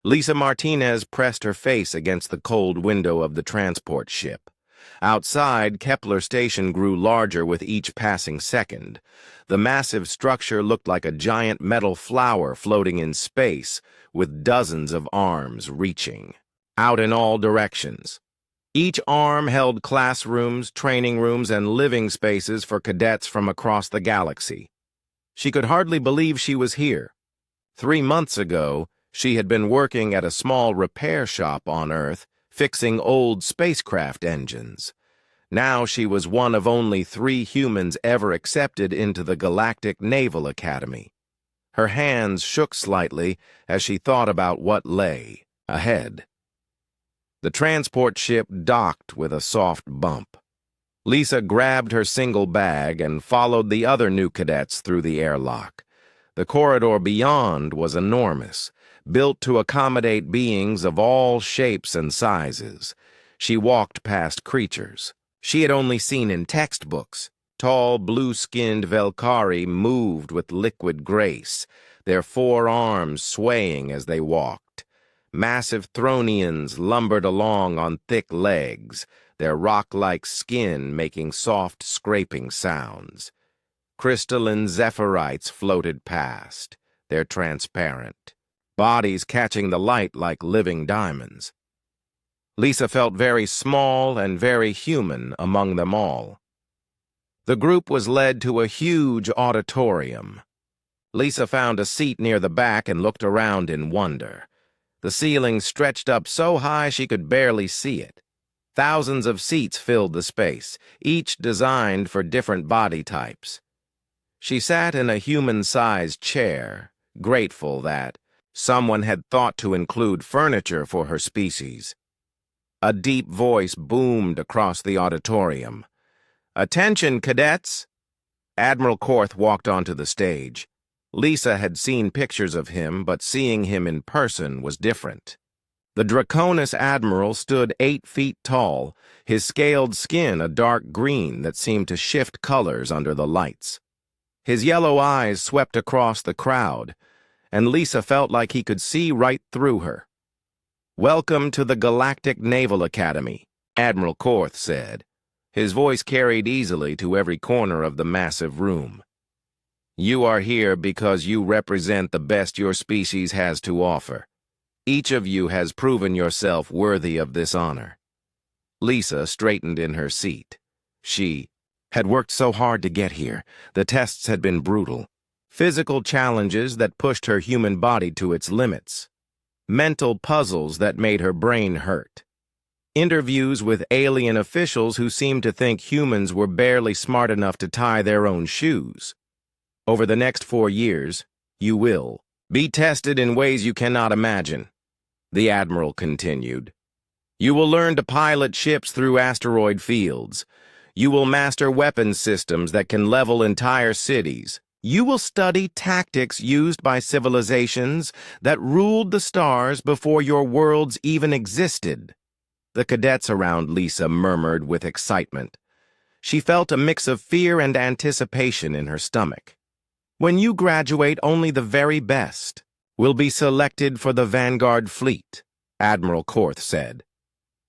Lisa Martinez pressed her face against the cold window of the transport ship. Outside, Kepler Station grew larger with each passing second. The massive structure looked like a giant metal flower floating in space, with dozens of arms reaching out in all directions. Each arm held classrooms, training rooms, and living spaces for cadets from across the galaxy. She could hardly believe she was here. 3 months ago, she had been working at a small repair shop on Earth, fixing old spacecraft engines. Now she was one of only 3 humans ever accepted into the Galactic Naval Academy. Her hands shook slightly as she thought about what lay ahead. The transport ship docked with a soft bump. Lisa grabbed her single bag and followed the other new cadets through the airlock. The corridor beyond was enormous, built to accommodate beings of all shapes and sizes. She walked past creatures she had only seen in textbooks. Tall, blue-skinned Velkari moved with liquid grace, their 4 arms swaying as they walked. Massive Thronians lumbered along on thick legs, their rock-like skin making soft scraping sounds. Crystalline Zephyrites floated past, their transparent bodies catching the light like living diamonds. Lisa felt very small and very human among them all. The group was led to a huge auditorium. Lisa found a seat near the back and looked around in wonder. The ceiling stretched up so high she could barely see it. Thousands of seats filled the space, each designed for different body types. She sat in a human-sized chair, grateful that someone had thought to include furniture for her species. A deep voice boomed across the auditorium. "Attention, cadets!" Admiral Korth walked onto the stage. Lisa had seen pictures of him, but seeing him in person was different. The Draconis Admiral stood 8 feet tall, his scaled skin a dark green that seemed to shift colors under the lights. His yellow eyes swept across the crowd, and Lisa felt like he could see right through her. "Welcome to the Galactic Naval Academy," Admiral Korth said. His voice carried easily to every corner of the massive room. "You are here because you represent the best your species has to offer. Each of you has proven yourself worthy of this honor." Lisa straightened in her seat. She had worked so hard to get here. The tests had been brutal. Physical challenges that pushed her human body to its limits. Mental puzzles that made her brain hurt. Interviews with alien officials who seemed to think humans were barely smart enough to tie their own shoes. Over the next 4 years, you will be tested in ways you cannot imagine, the Admiral continued. You will learn to pilot ships through asteroid fields. You will master weapons systems that can level entire cities. You will study tactics used by civilizations that ruled the stars before your worlds even existed. The cadets around Lisa murmured with excitement. She felt a mix of fear and anticipation in her stomach. When you graduate, only the very best will be selected for the Vanguard Fleet, Admiral Korth said.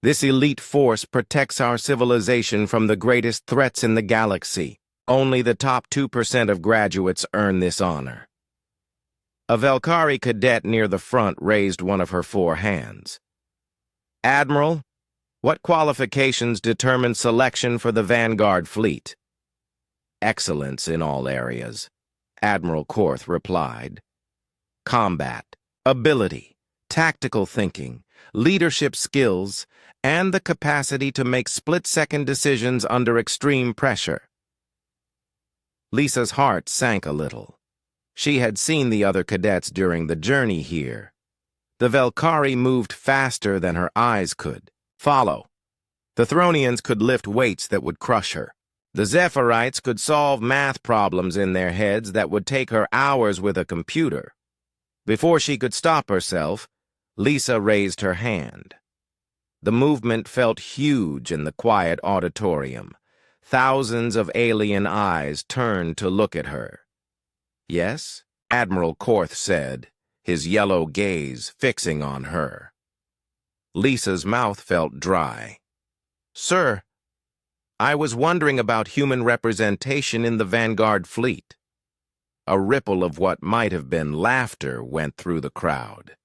This elite force protects our civilization from the greatest threats in the galaxy. Only the top 2% of graduates earn this honor. A Velkari cadet near the front raised one of her 4 hands. "Admiral, what qualifications determine selection for the Vanguard Fleet?" "Excellence in all areas," Admiral Korth replied. "Combat, ability, tactical thinking, leadership skills, and the capacity to make split-second decisions under extreme pressure." Lisa's heart sank a little. She had seen the other cadets during the journey here. The Velkari moved faster than her eyes could follow. The Thronians could lift weights that would crush her. The Zephyrites could solve math problems in their heads that would take her hours with a computer. Before she could stop herself, Lisa raised her hand. The movement felt huge in the quiet auditorium. Thousands of alien eyes turned to look at her. "Yes?" Admiral Korth said, his yellow gaze fixing on her. Lisa's mouth felt dry. "Sir, I was wondering about human representation in the Vanguard fleet." A ripple of what might have been laughter went through the crowd.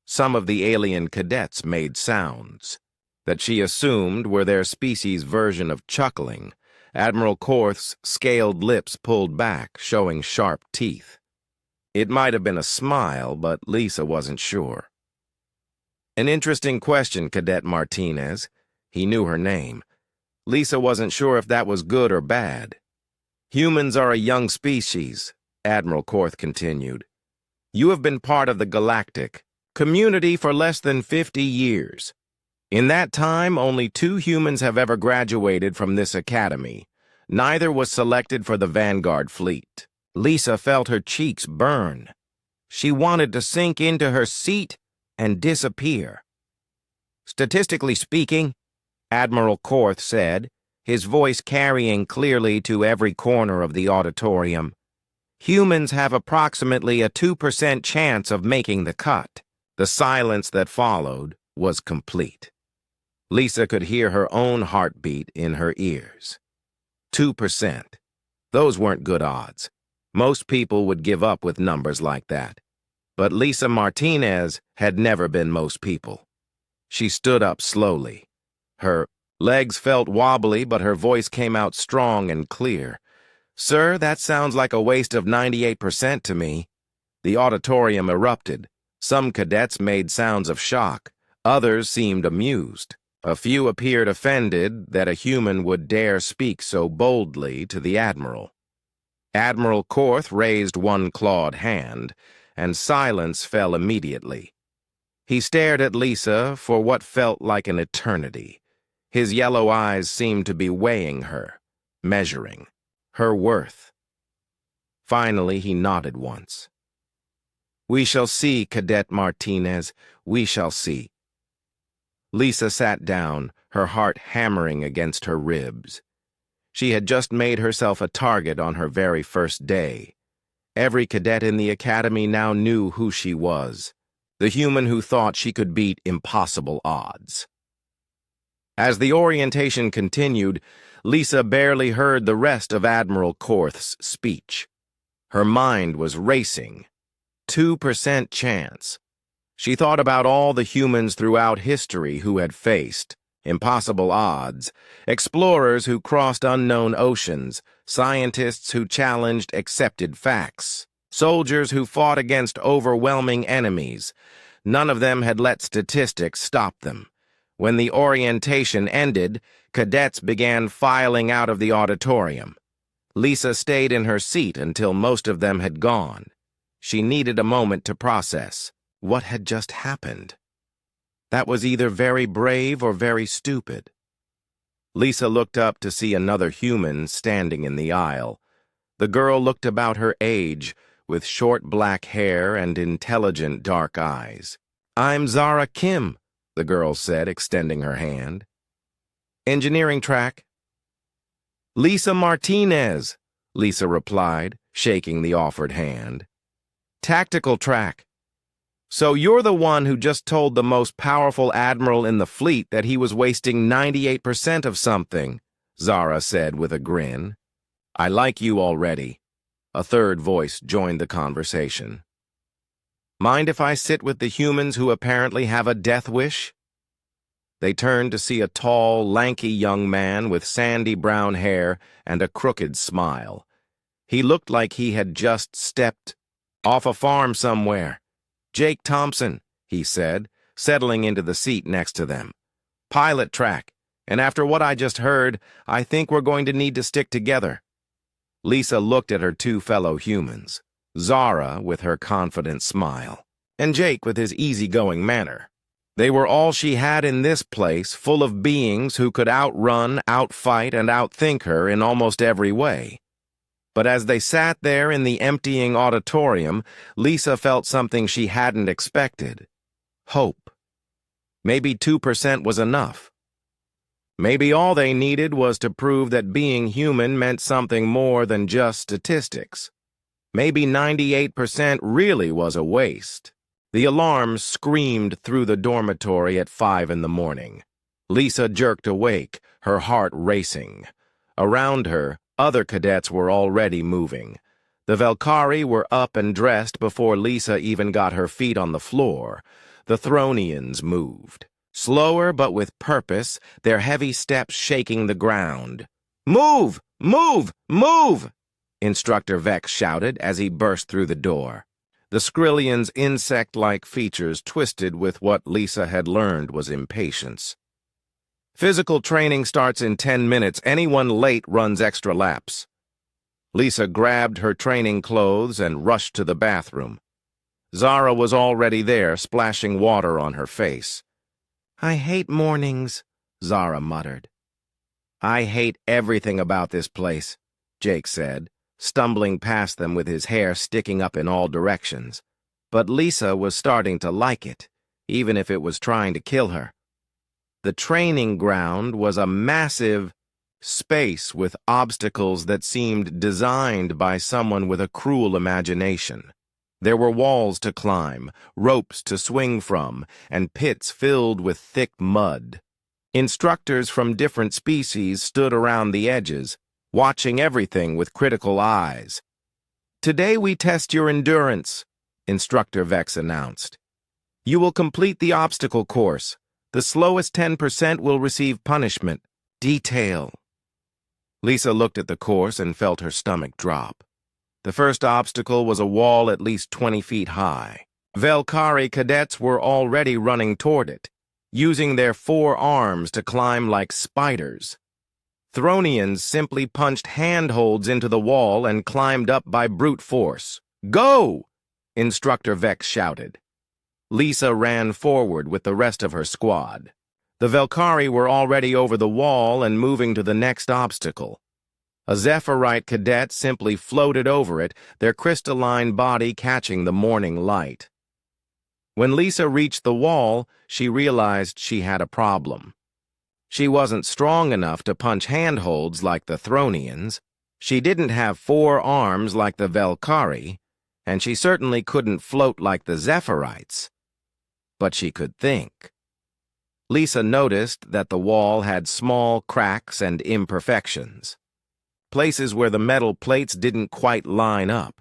Some of the alien cadets made sounds that she assumed were their species' version of chuckling. Admiral Korth's scaled lips pulled back, showing sharp teeth. It might have been a smile, but Lisa wasn't sure. "An interesting question, Cadet Martinez." He knew her name. Lisa wasn't sure if that was good or bad. "Humans are a young species," Admiral Korth continued. "You have been part of the galactic community for less than 50 years. In that time, only 2 humans have ever graduated from this academy. Neither was selected for the Vanguard fleet." Lisa felt her cheeks burn. She wanted to sink into her seat and disappear. "Statistically speaking," Admiral Korth said, his voice carrying clearly to every corner of the auditorium, "humans have approximately a 2% chance of making the cut." The silence that followed was complete. Lisa could hear her own heartbeat in her ears. 2%. Those weren't good odds. Most people would give up with numbers like that. But Lisa Martinez had never been most people. She stood up slowly. Her legs felt wobbly, but her voice came out strong and clear. "Sir, that sounds like a waste of 98% to me." The auditorium erupted. Some cadets made sounds of shock. Others seemed amused. A few appeared offended that a human would dare speak so boldly to the Admiral. Admiral Korth raised one clawed hand, and silence fell immediately. He stared at Lisa for what felt like an eternity. His yellow eyes seemed to be weighing her, measuring her worth. Finally, he nodded once. "We shall see, Cadet Martinez. We shall see." Lisa sat down, her heart hammering against her ribs. She had just made herself a target on her very first day. Every cadet in the academy now knew who she was, the human who thought she could beat impossible odds. As the orientation continued, Lisa barely heard the rest of Admiral Korth's speech. Her mind was racing. 2% chance. She thought about all the humans throughout history who had faced impossible odds, explorers who crossed unknown oceans, scientists who challenged accepted facts, soldiers who fought against overwhelming enemies. None of them had let statistics stop them. When the orientation ended, cadets began filing out of the auditorium. Lisa stayed in her seat until most of them had gone. She needed a moment to process what had just happened. That was either very brave or very stupid. Lisa looked up to see another human standing in the aisle. The girl looked about her age, with short black hair and intelligent dark eyes. "I'm Zara Kim," the girl said, extending her hand. "Engineering track." "Lisa Martinez," Lisa replied, shaking the offered hand. "Tactical track." "So you're the one who just told the most powerful admiral in the fleet that he was wasting 98% of something," Zara said with a grin. "I like you already." A third voice joined the conversation. "Mind if I sit with the humans who apparently have a death wish?" They turned to see a tall, lanky young man with sandy brown hair and a crooked smile. He looked like he had just stepped off a farm somewhere. "Jake Thompson," he said, settling into the seat next to them. "Pilot track, and after what I just heard, I think we're going to need to stick together." Lisa looked at her 2 fellow humans, Zara with her confident smile, and Jake with his easygoing manner. They were all she had in this place, full of beings who could outrun, outfight, and outthink her in almost every way. But as they sat there in the emptying auditorium, Lisa felt something she hadn't expected. Hope. Maybe 2% was enough. Maybe all they needed was to prove that being human meant something more than just statistics. Maybe 98% really was a waste. The alarm screamed through the dormitory at 5 in the morning. Lisa jerked awake, her heart racing. Around her, other cadets were already moving. The Valkyrie were up and dressed before Lisa even got her feet on the floor. The Thronians moved. Slower but with purpose, their heavy steps shaking the ground. "Move! Move! Move!" Instructor Vex shouted as he burst through the door. The Skrillion's insect-like features twisted with what Lisa had learned was impatience. "Physical training starts in 10 minutes. Anyone late runs extra laps." Lisa grabbed her training clothes and rushed to the bathroom. Zara was already there, splashing water on her face. "I hate mornings," Zara muttered. "I hate everything about this place," Jake said, stumbling past them with his hair sticking up in all directions. But Lisa was starting to like it, even if it was trying to kill her. The training ground was a massive space with obstacles that seemed designed by someone with a cruel imagination. There were walls to climb, ropes to swing from, and pits filled with thick mud. Instructors from different species stood around the edges, watching everything with critical eyes. "Today we test your endurance," Instructor Vex announced. "You will complete the obstacle course. The slowest 10% will receive punishment. Detail." Lisa looked at the course and felt her stomach drop. The first obstacle was a wall at least 20 feet high. Valkyrie cadets were already running toward it, using their 4 arms to climb like spiders. Thronians simply punched handholds into the wall and climbed up by brute force. "Go!" Instructor Vex shouted. Lisa ran forward with the rest of her squad. The Valkyrie were already over the wall and moving to the next obstacle. A Zephyrite cadet simply floated over it, their crystalline body catching the morning light. When Lisa reached the wall, she realized she had a problem. She wasn't strong enough to punch handholds like the Thronians. She didn't have 4 arms like the Valkyrie, and she certainly couldn't float like the Zephyrites. But she could think. Lisa noticed that the wall had small cracks and imperfections, places where the metal plates didn't quite line up.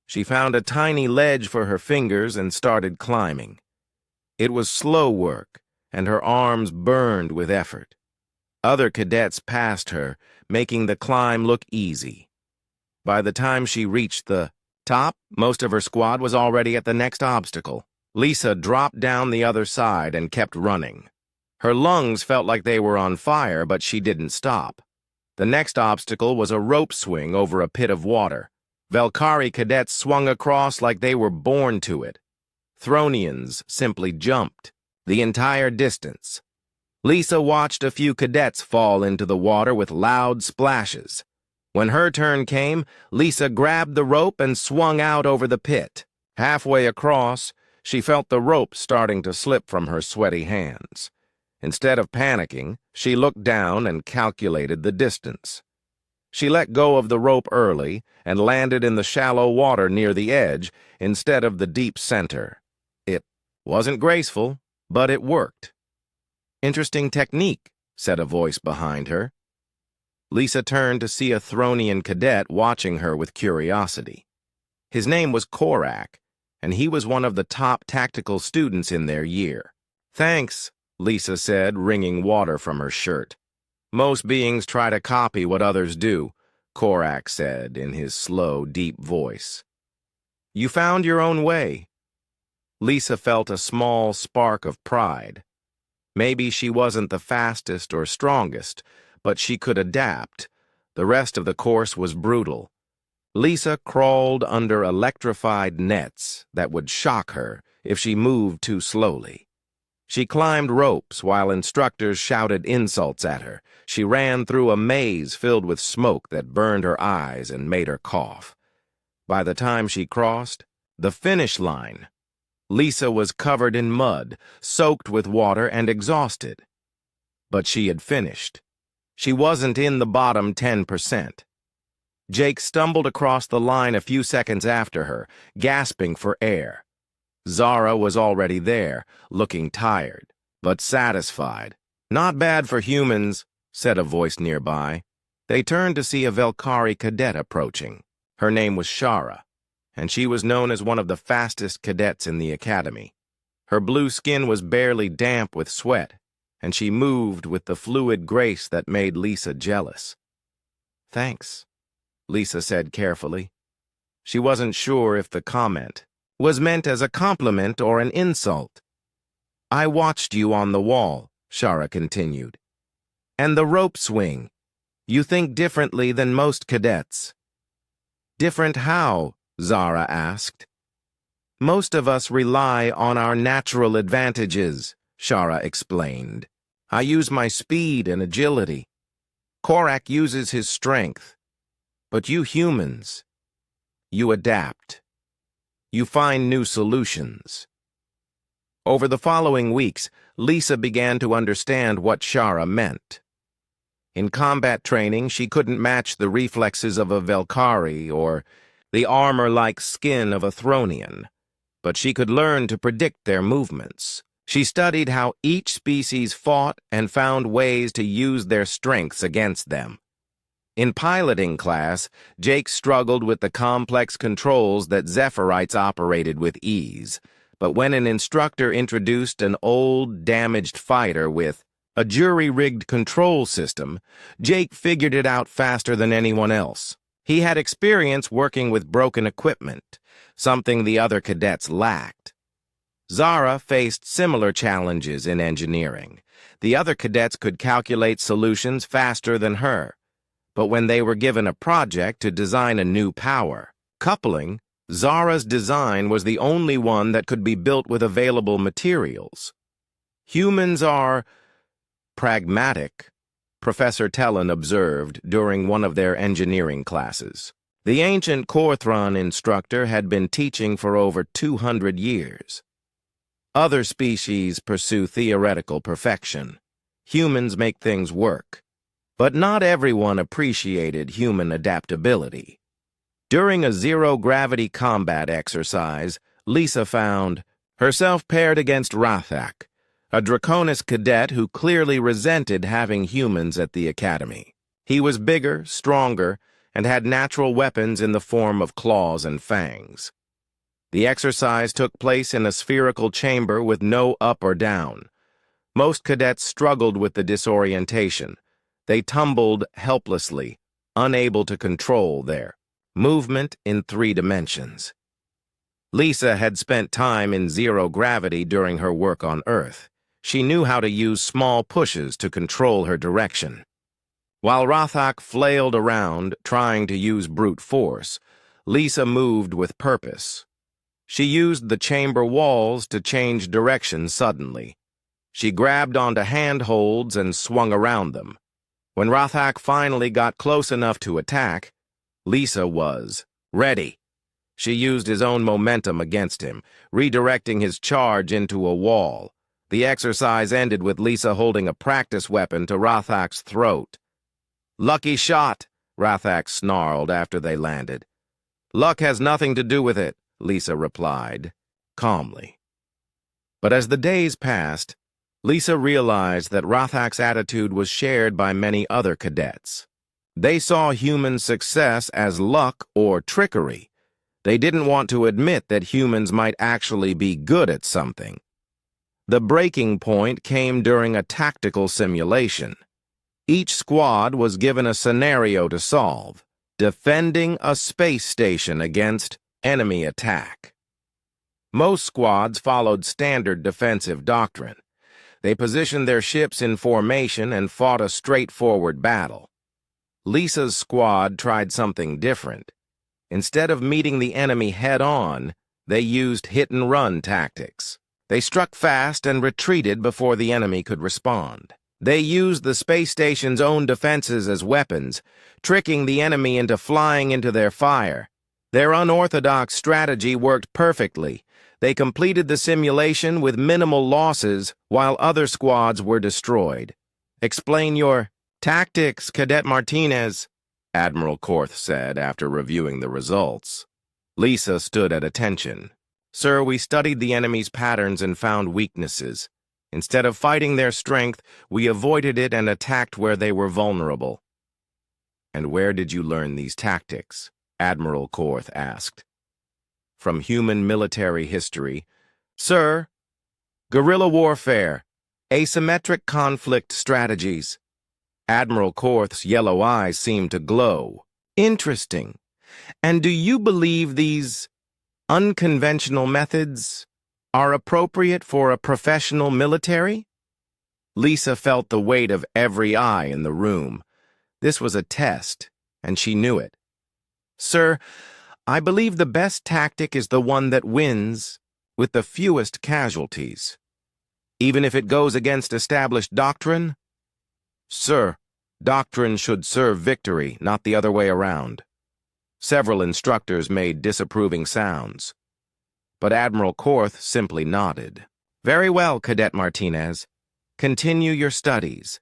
She found a tiny ledge for her fingers and started climbing. It was slow work, and her arms burned with effort. Other cadets passed her, making the climb look easy. By the time she reached the top, most of her squad was already at the next obstacle. Lisa dropped down the other side and kept running. Her lungs felt like they were on fire, but she didn't stop. The next obstacle was a rope swing over a pit of water. Valkyrie cadets swung across like they were born to it. Thronians simply jumped the entire distance. Lisa watched a few cadets fall into the water with loud splashes. When her turn came, Lisa grabbed the rope and swung out over the pit. Halfway across, she felt the rope starting to slip from her sweaty hands. Instead of panicking, she looked down and calculated the distance. She let go of the rope early and landed in the shallow water near the edge instead of the deep center. It wasn't graceful, but it worked. "Interesting technique," said a voice behind her. Lisa turned to see a Thronian cadet watching her with curiosity. His name was Korak, and he was one of the top tactical students in their year. "Thanks," Lisa said, wringing water from her shirt. "Most beings try to copy what others do," Korak said in his slow, deep voice. "You found your own way." Lisa felt a small spark of pride. Maybe she wasn't the fastest or strongest, but she could adapt. The rest of the course was brutal. Lisa crawled under electrified nets that would shock her if she moved too slowly. She climbed ropes while instructors shouted insults at her. She ran through a maze filled with smoke that burned her eyes and made her cough. By the time she crossed the finish line, Lisa was covered in mud, soaked with water, and exhausted. But she had finished. She wasn't in the bottom 10%. Jake stumbled across the line a few seconds after her, gasping for air. Zara was already there, looking tired, but satisfied. "Not bad for humans," said a voice nearby. They turned to see a Velkari cadet approaching. Her name was Shara, and she was known as one of the fastest cadets in the academy. Her blue skin was barely damp with sweat, and she moved with the fluid grace that made Lisa jealous. "Thanks," Lisa said carefully. She wasn't sure if the comment was meant as a compliment or an insult. "I watched you on the wall," Shara continued. "And the rope swing. You think differently than most cadets." "Different how?" Zara asked. "Most of us rely on our natural advantages," Shara explained. "I use my speed and agility. Korak uses his strength. But you humans, you adapt. You find new solutions." Over the following weeks, Lisa began to understand what Shara meant. In combat training, she couldn't match the reflexes of a Velkari or the armor-like skin of a Thronian, but she could learn to predict their movements. She studied how each species fought and found ways to use their strengths against them. In piloting class, Jake struggled with the complex controls that Zephyrite operated with ease, but when an instructor introduced an old, damaged fighter with a jury-rigged control system, Jake figured it out faster than anyone else. He had experience working with broken equipment, something the other cadets lacked. Zara faced similar challenges in engineering. The other cadets could calculate solutions faster than her. But when they were given a project to design a new power coupling, Zara's design was the only one that could be built with available materials. "Humans are pragmatic," Professor Tellon observed during one of their engineering classes. The ancient Korthron instructor had been teaching for over 200 years. "Other species pursue theoretical perfection. Humans make things work. But not everyone appreciated human adaptability." During a zero-gravity combat exercise, Lisa found herself paired against Rathak, a Draconis cadet who clearly resented having humans at the academy. He was bigger, stronger, and had natural weapons in the form of claws and fangs. The exercise took place in a spherical chamber with no up or down. Most cadets struggled with the disorientation. They tumbled helplessly, unable to control their movement in 3 dimensions. Lisa had spent time in zero gravity during her work on Earth. She knew how to use small pushes to control her direction. While Rathak flailed around, trying to use brute force, Lisa moved with purpose. She used the chamber walls to change direction suddenly. She grabbed onto handholds and swung around them. When Rathak finally got close enough to attack, Lisa was ready. She used his own momentum against him, redirecting his charge into a wall. The exercise ended with Lisa holding a practice weapon to Rathak's throat. "Lucky shot," Rathak snarled after they landed. "Luck has nothing to do with it," Lisa replied, calmly. But as the days passed, Lisa realized that Rathak's attitude was shared by many other cadets. They saw human success as luck or trickery. They didn't want to admit that humans might actually be good at something. The breaking point came during a tactical simulation. Each squad was given a scenario to solve, defending a space station against enemy attack. Most squads followed standard defensive doctrine. They positioned their ships in formation and fought a straightforward battle. Lisa's squad tried something different. Instead of meeting the enemy head-on, they used hit-and-run tactics. They struck fast and retreated before the enemy could respond. They used the space station's own defenses as weapons, tricking the enemy into flying into their fire. Their unorthodox strategy worked perfectly. They completed the simulation with minimal losses while other squads were destroyed. "Explain your tactics, Cadet Martinez," Admiral Korth said after reviewing the results. Lisa stood at attention. Sir, we studied the enemy's patterns and found weaknesses. Instead of fighting their strength, we avoided it and attacked where they were vulnerable. And where did you learn these tactics? Admiral Korth asked. From human military history. Sir, guerrilla warfare, asymmetric conflict strategies. Admiral Korth's yellow eyes seemed to glow. Interesting. And do you believe these unconventional methods are appropriate for a professional military? Lisa felt the weight of every eye in the room. This was a test, and she knew it. Sir, I believe the best tactic is the one that wins with the fewest casualties. Even if it goes against established doctrine? Sir, doctrine should serve victory, not the other way around. Several instructors made disapproving sounds, but Admiral Korth simply nodded. Very well, Cadet Martinez. Continue your studies.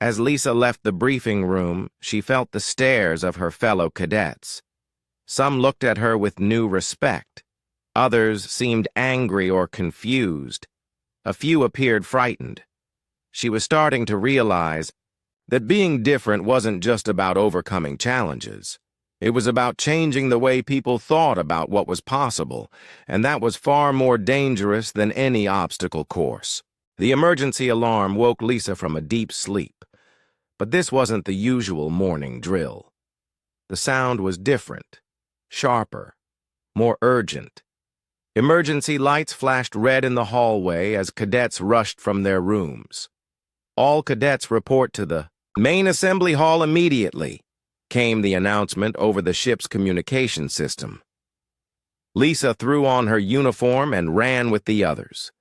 As Lisa left the briefing room, she felt the stares of her fellow cadets. Some looked at her with new respect. Others seemed angry or confused. A few appeared frightened. She was starting to realize that being different wasn't just about overcoming challenges. It was about changing the way people thought about what was possible, and that was far more dangerous than any obstacle course. The emergency alarm woke Lisa from a deep sleep. But this wasn't the usual morning drill. The sound was different, sharper, more urgent. Emergency lights flashed red in the hallway as cadets rushed from their rooms. All cadets report to the main assembly hall immediately, came the announcement over the ship's communication system. Lisa threw on her uniform and ran with the others.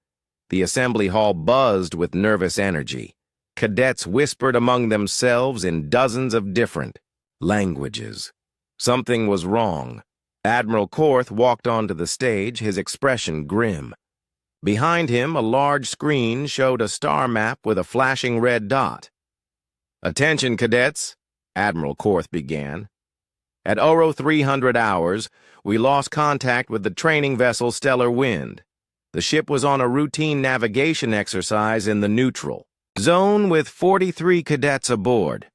The assembly hall buzzed with nervous energy. Cadets whispered among themselves in dozens of different languages. Something was wrong. Admiral Korth walked onto the stage, his expression grim. Behind him, a large screen showed a star map with a flashing red dot. Attention, cadets, Admiral Korth began. At Oro 300 hours, we lost contact with the training vessel Stellar Wind. The ship was on a routine navigation exercise in the neutral zone with 43 cadets aboard.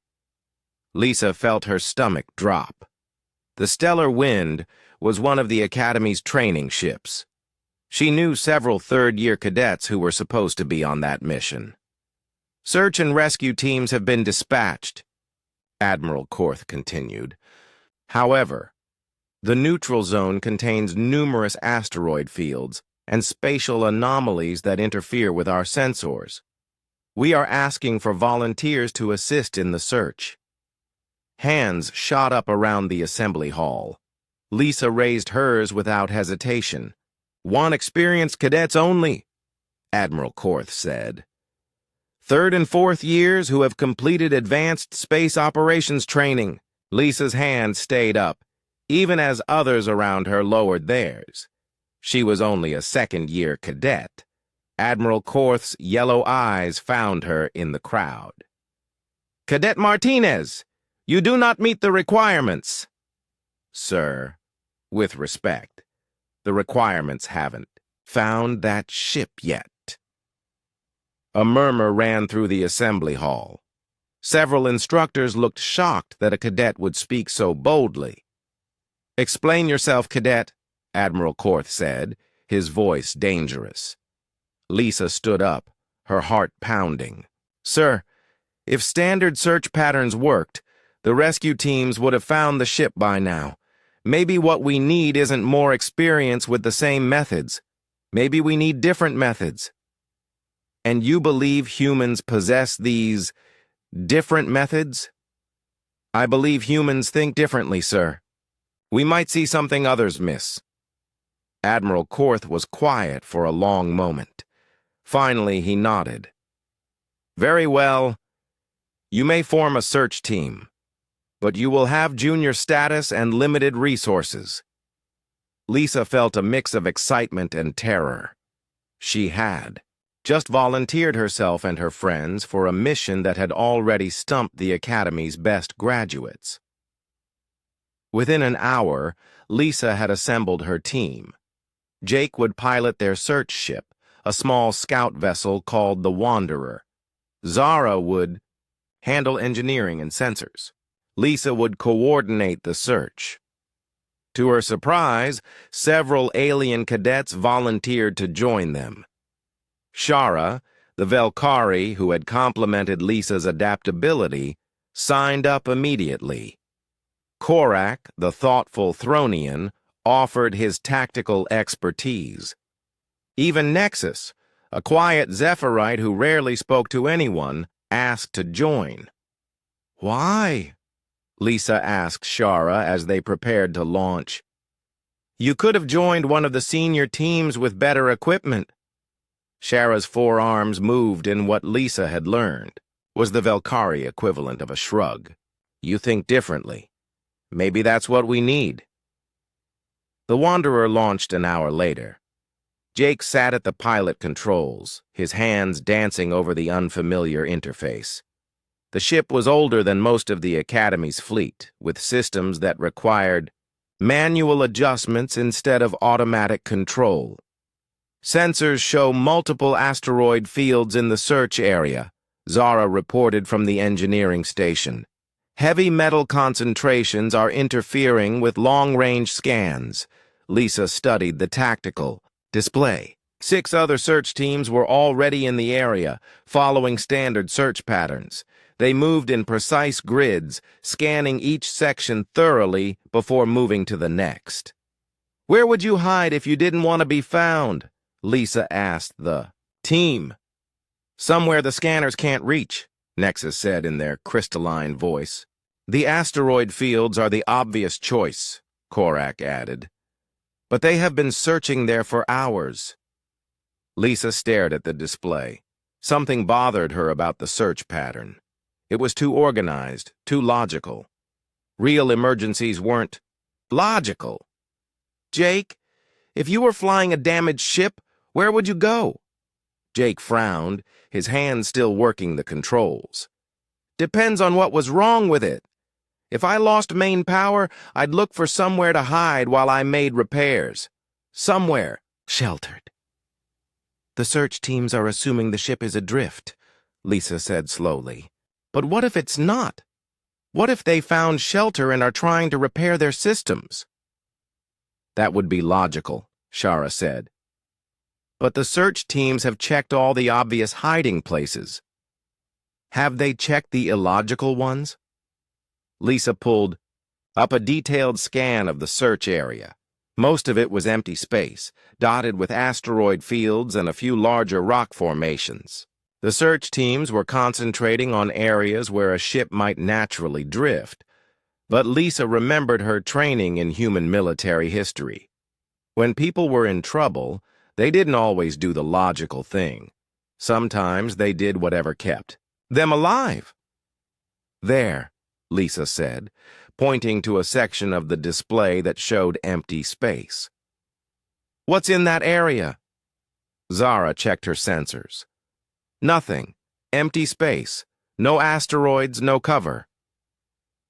Lisa felt her stomach drop. The Stellar Wind was one of the Academy's training ships. She knew several third-year cadets who were supposed to be on that mission. Search and rescue teams have been dispatched, Admiral Korth continued. However, the neutral zone contains numerous asteroid fields and spatial anomalies that interfere with our sensors. We are asking for volunteers to assist in the search. Hands shot up around the assembly hall. Lisa raised hers without hesitation. "Want experienced cadets only," Admiral Korth said. "Third and fourth years who have completed advanced space operations training." Lisa's hand stayed up, even as others around her lowered theirs. She was only a second-year cadet. Admiral Korth's yellow eyes found her in the crowd. "Cadet Martinez, you do not meet the requirements." "Sir, with respect, the requirements haven't found that ship yet." A murmur ran through the assembly hall. Several instructors looked shocked that a cadet would speak so boldly. "Explain yourself, cadet," Admiral Korth said, his voice dangerous. Lisa stood up, her heart pounding. "Sir, if standard search patterns worked, the rescue teams would have found the ship by now. Maybe what we need isn't more experience with the same methods. Maybe we need different methods." "And you believe humans possess these different methods?" "I believe humans think differently, sir. We might see something others miss." Admiral Korth was quiet for a long moment. Finally, he nodded. "Very well. You may form a search team, but you will have junior status and limited resources." Lisa felt a mix of excitement and terror. She had just volunteered herself and her friends for a mission that had already stumped the Academy's best graduates. Within an hour, Lisa had assembled her team. Jake would pilot their search ship, a small scout vessel called the Wanderer. Zara would handle engineering and sensors. Lisa would coordinate the search. To her surprise, several alien cadets volunteered to join them. Shara, the Velkari who had complimented Lisa's adaptability, signed up immediately. Korak, the thoughtful Thronian, offered his tactical expertise. Even Nexus, a quiet Zephyrite who rarely spoke to anyone, asked to join. "Why?" Lisa asked Shara as they prepared to launch. "You could have joined one of the senior teams with better equipment." Shara's forearms moved in what Lisa had learned was the Velkari equivalent of a shrug. "You think differently. Maybe that's what we need." The Wanderer launched an hour later. Jake sat at the pilot controls, his hands dancing over the unfamiliar interface. The ship was older than most of the Academy's fleet, with systems that required manual adjustments instead of automatic control. Sensors show multiple asteroid fields in the search area, Zara reported from the engineering station. Heavy metal concentrations are interfering with long-range scans. Lisa studied the tactical display. 6 other search teams were already in the area, following standard search patterns. They moved in precise grids, scanning each section thoroughly before moving to the next. "Where would you hide if you didn't want to be found?" Lisa asked the team. "Somewhere the scanners can't reach," Nexus said in their crystalline voice. "The asteroid fields are the obvious choice," Korak added. "But they have been searching there for hours." Lisa stared at the display. Something bothered her about the search pattern. It was too organized, too logical. Real emergencies weren't logical. "Jake, if you were flying a damaged ship, where would you go?" Jake frowned, his hands still working the controls. "Depends on what was wrong with it. If I lost main power, I'd look for somewhere to hide while I made repairs. Somewhere sheltered." "The search teams are assuming the ship is adrift," Lisa said slowly. "But what if it's not? What if they found shelter and are trying to repair their systems?" "That would be logical," Shara said. "But the search teams have checked all the obvious hiding places. Have they checked the illogical ones?" Lisa pulled up a detailed scan of the search area. Most of it was empty space, dotted with asteroid fields and a few larger rock formations. The search teams were concentrating on areas where a ship might naturally drift, but Lisa remembered her training in human military history. When people were in trouble, they didn't always do the logical thing. Sometimes they did whatever kept them alive. "There," Lisa said, pointing to a section of the display that showed empty space. "What's in that area?" Zara checked her sensors. "Nothing. Empty space. No asteroids, no cover."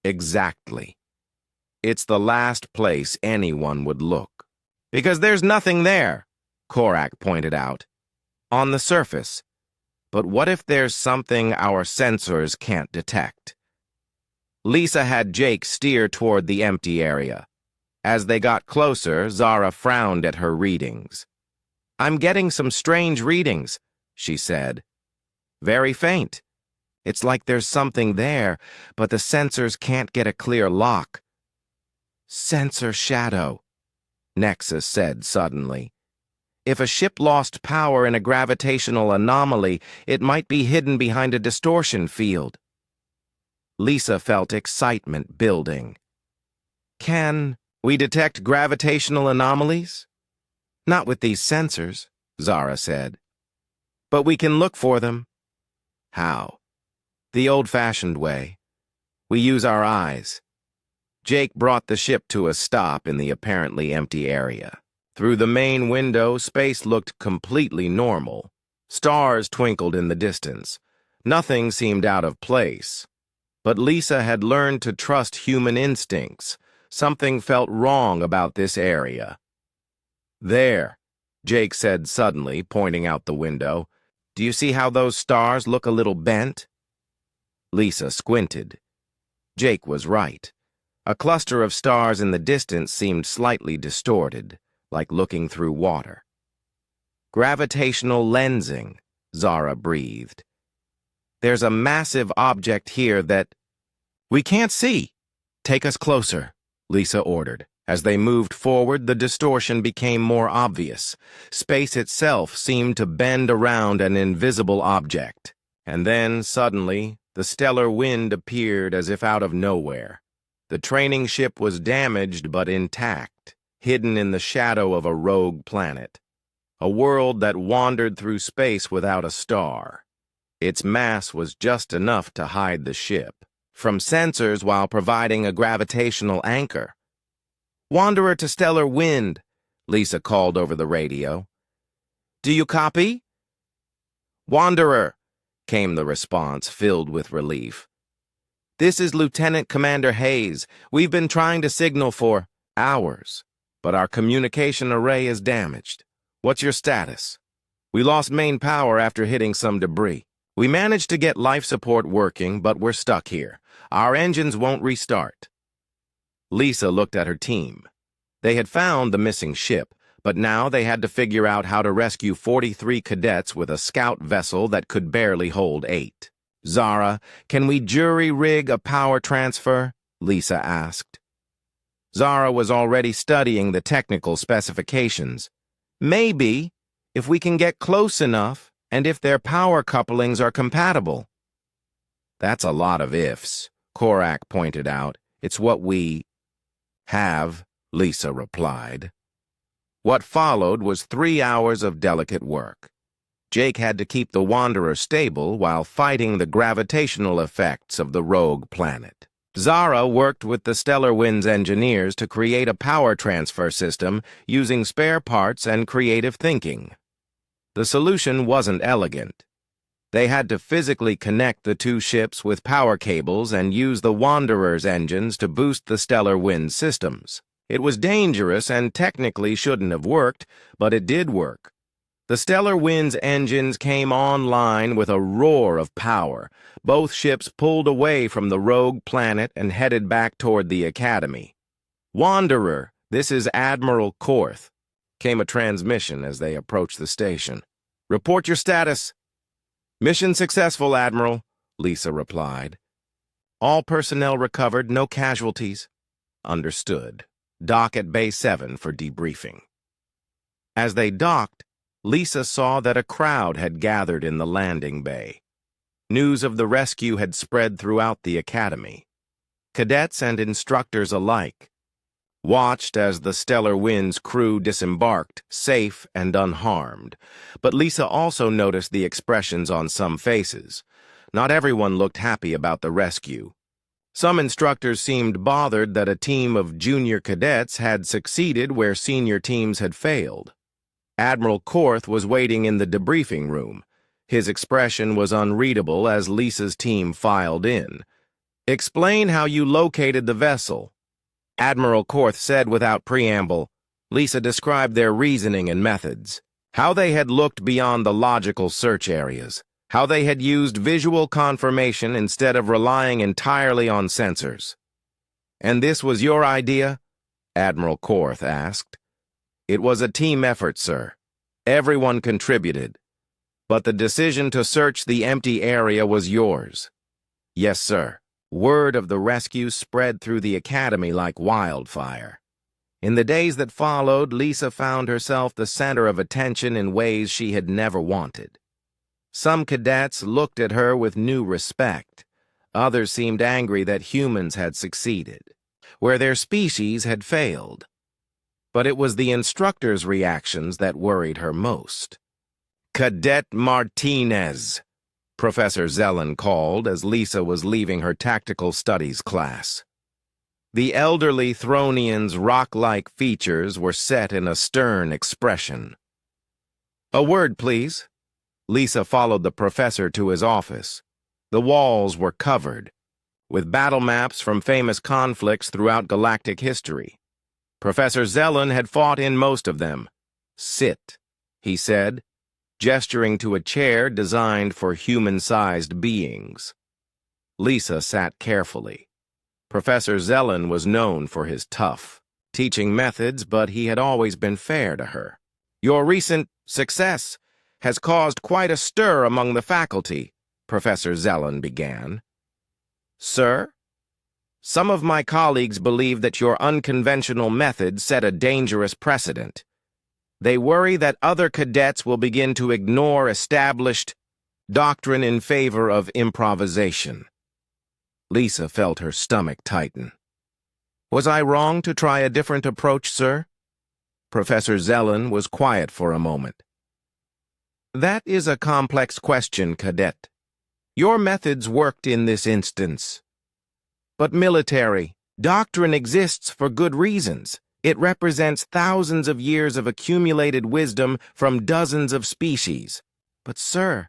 "Exactly. It's the last place anyone would look." "Because there's nothing there," Korak pointed out. "On the surface. But what if there's something our sensors can't detect?" Lisa had Jake steer toward the empty area. As they got closer, Zara frowned at her readings. "I'm getting some strange readings," she said. "Very faint. It's like there's something there, but the sensors can't get a clear lock." "Sensor shadow," Nexus said suddenly. "If a ship lost power in a gravitational anomaly, it might be hidden behind a distortion field." Lisa felt excitement building. "Can we detect gravitational anomalies?" "Not with these sensors," Zara said. "But we can look for them." "How?" "The old-fashioned way. We use our eyes." Jake brought the ship to a stop in the apparently empty area. Through the main window, space looked completely normal. Stars twinkled in the distance. Nothing seemed out of place. But Lisa had learned to trust human instincts. Something felt wrong about this area. "There," Jake said suddenly, pointing out the window. "Do you see how those stars look a little bent?" Lisa squinted. Jake was right. A cluster of stars in the distance seemed slightly distorted, like looking through water. "Gravitational lensing," Zara breathed. "There's a massive object here that we can't see." "Take us closer," Lisa ordered. As they moved forward, the distortion became more obvious. Space itself seemed to bend around an invisible object. And then, suddenly, the stellar wind appeared as if out of nowhere. The training ship was damaged but intact, hidden in the shadow of a rogue planet. A world that wandered through space without a star. Its mass was just enough to hide the ship from sensors while providing a gravitational anchor. "Wanderer to stellar wind," Lisa called over the radio. "Do you copy?" "Wanderer," came the response, filled with relief. "This is Lieutenant Commander Hayes. We've been trying to signal for hours, but our communication array is damaged. What's your status?" "We lost main power after hitting some debris. We managed to get life support working, but we're stuck here. Our engines won't restart." Lisa looked at her team. They had found the missing ship, but now they had to figure out how to rescue 43 cadets with a scout vessel that could barely hold 8. "Zara, can we jury-rig a power transfer?" Lisa asked. Zara was already studying the technical specifications. "Maybe, if we can get close enough, and if their power couplings are compatible." "That's a lot of ifs," Korak pointed out. "It's what we have," Lisa replied. What followed was 3 hours of delicate work. Jake had to keep the Wanderer stable while fighting the gravitational effects of the rogue planet. Zara worked with the Stellar Winds engineers to create a power transfer system using spare parts and creative thinking. The solution wasn't elegant. They had to physically connect the two ships with power cables and use the Wanderer's engines to boost the Stellar Wind systems. It was dangerous and technically shouldn't have worked, but it did work. The Stellar Wind's engines came online with a roar of power. Both ships pulled away from the rogue planet and headed back toward the Academy. "Wanderer, this is Admiral Korth," came a transmission as they approached the station. "Report your status." "Mission successful, Admiral," Lisa replied. "All personnel recovered, no casualties." "Understood. Dock at Bay 7 for debriefing." As they docked, Lisa saw that a crowd had gathered in the landing bay. News of the rescue had spread throughout the Academy. Cadets and instructors alike watched as the Stellar Winds crew disembarked, safe and unharmed. But Lisa also noticed the expressions on some faces. Not everyone looked happy about the rescue. Some instructors seemed bothered that a team of junior cadets had succeeded where senior teams had failed. Admiral Korth was waiting in the debriefing room. His expression was unreadable as Lisa's team filed in. "Explain how you located the vessel," Admiral Korth said without preamble. Lisa described their reasoning and methods, how they had looked beyond the logical search areas, how they had used visual confirmation instead of relying entirely on sensors. "And this was your idea?" Admiral Korth asked. "It was a team effort, sir. Everyone contributed. But the decision to search the empty area was yours." "Yes, sir." Word of the rescue spread through the Academy like wildfire. In the days that followed, Lisa found herself the center of attention in ways she had never wanted. Some cadets looked at her with new respect. Others seemed angry that humans had succeeded, where their species had failed. But it was the instructors' reactions that worried her most. "Cadet Martinez," Professor Zelen called as Lisa was leaving her tactical studies class. The elderly Thronian's rock-like features were set in a stern expression. "A word, please." Lisa followed the professor to his office. The walls were covered with battle maps from famous conflicts throughout galactic history. Professor Zelen had fought in most of them. "Sit," he said, gesturing to a chair designed for human-sized beings. Lisa sat carefully. Professor Zelen was known for his tough teaching methods, but he had always been fair to her. "Your recent success has caused quite a stir among the faculty," Professor Zelen began. "Sir, some of my colleagues believe that your unconventional methods set a dangerous precedent. They worry that other cadets will begin to ignore established doctrine in favor of improvisation." Lisa felt her stomach tighten. "Was I wrong to try a different approach, sir?" Professor Zelen was quiet for a moment. "That is a complex question, Cadet. Your methods worked in this instance. But military doctrine exists for good reasons. It represents thousands of years of accumulated wisdom from dozens of species. But, sir,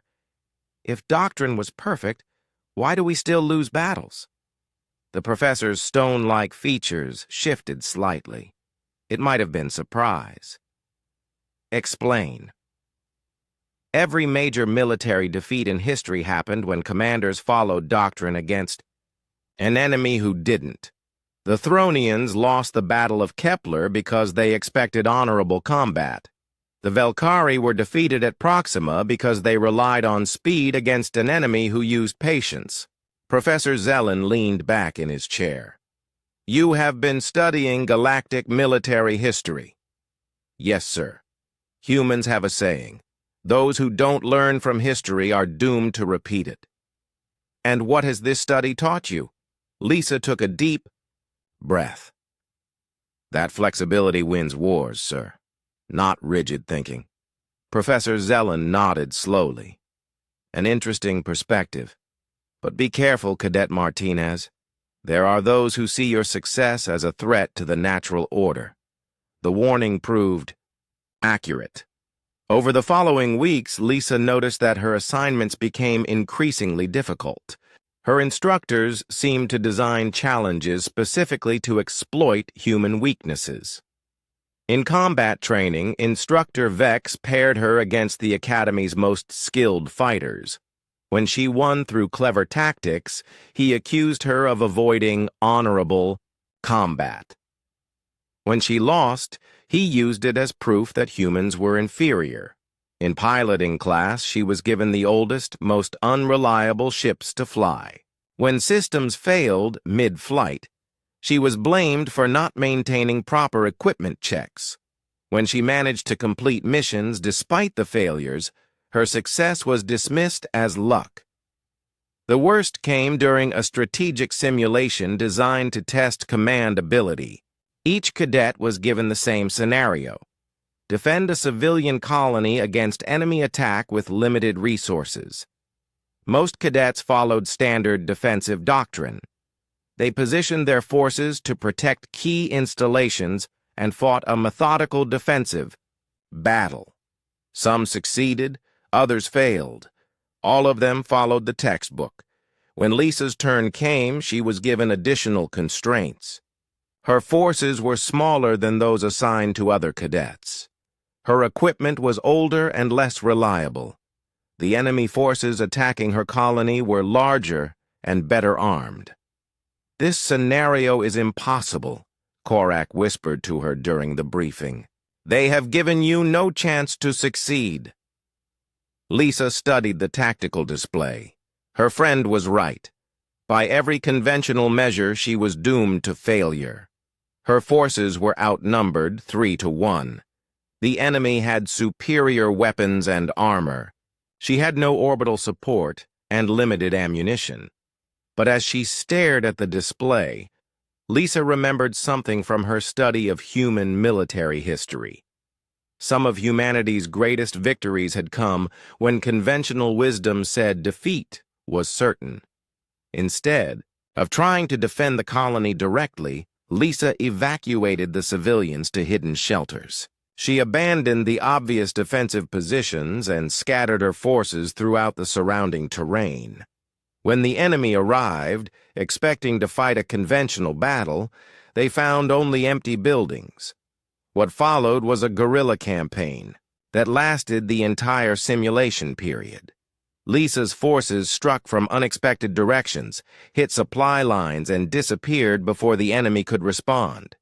if doctrine was perfect, why do we still lose battles?" The professor's stone-like features shifted slightly. It might have been surprise. "Explain." Every major military defeat in history happened when commanders followed doctrine against an enemy who didn't. The Thronians lost the Battle of Kepler because they expected honorable combat. The Velkari were defeated at Proxima because they relied on speed against an enemy who used patience. Professor Zelen leaned back in his chair. "You have been studying galactic military history." "Yes, sir. Humans have a saying. Those who don't learn from history are doomed to repeat it." "And what has this study taught you?" Lisa took a deep breath. "That flexibility wins wars, sir. Not rigid thinking." Professor Zelen nodded slowly. "An interesting perspective. But be careful, Cadet Martinez. There are those who see your success as a threat to the natural order." The warning proved accurate. Over the following weeks, Lisa noticed that her assignments became increasingly difficult. Her instructors seemed to design challenges specifically to exploit human weaknesses. In combat training, Instructor Vex paired her against the Academy's most skilled fighters. When she won through clever tactics, he accused her of avoiding honorable combat. When she lost, he used it as proof that humans were inferior. In piloting class, she was given the oldest, most unreliable ships to fly. When systems failed mid-flight, she was blamed for not maintaining proper equipment checks. When she managed to complete missions despite the failures, her success was dismissed as luck. The worst came during a strategic simulation designed to test command ability. Each cadet was given the same scenario: defend a civilian colony against enemy attack with limited resources. Most cadets followed standard defensive doctrine. They positioned their forces to protect key installations and fought a methodical defensive battle. Some succeeded, others failed. All of them followed the textbook. When Lisa's turn came, she was given additional constraints. Her forces were smaller than those assigned to other cadets. Her equipment was older and less reliable. The enemy forces attacking her colony were larger and better armed. "This scenario is impossible," Korak whispered to her during the briefing. "They have given you no chance to succeed." Lisa studied the tactical display. Her friend was right. By every conventional measure, she was doomed to failure. Her forces were outnumbered 3-1. The enemy had superior weapons and armor. She had no orbital support and limited ammunition. But as she stared at the display, Lisa remembered something from her study of human military history. Some of humanity's greatest victories had come when conventional wisdom said defeat was certain. Instead of trying to defend the colony directly, Lisa evacuated the civilians to hidden shelters. She abandoned the obvious defensive positions and scattered her forces throughout the surrounding terrain. When the enemy arrived, expecting to fight a conventional battle, they found only empty buildings. What followed was a guerrilla campaign that lasted the entire simulation period. Lisa's forces struck from unexpected directions, hit supply lines, and disappeared before the enemy could respond.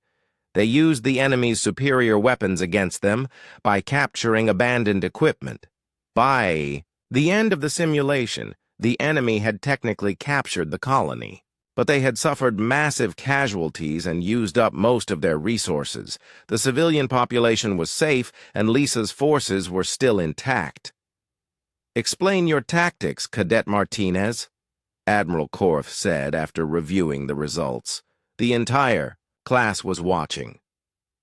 They used the enemy's superior weapons against them by capturing abandoned equipment. By the end of the simulation, the enemy had technically captured the colony, but they had suffered massive casualties and used up most of their resources. The civilian population was safe, and Lisa's forces were still intact. "Explain your tactics, Cadet Martinez," Admiral Korth said after reviewing the results. The entire class was watching.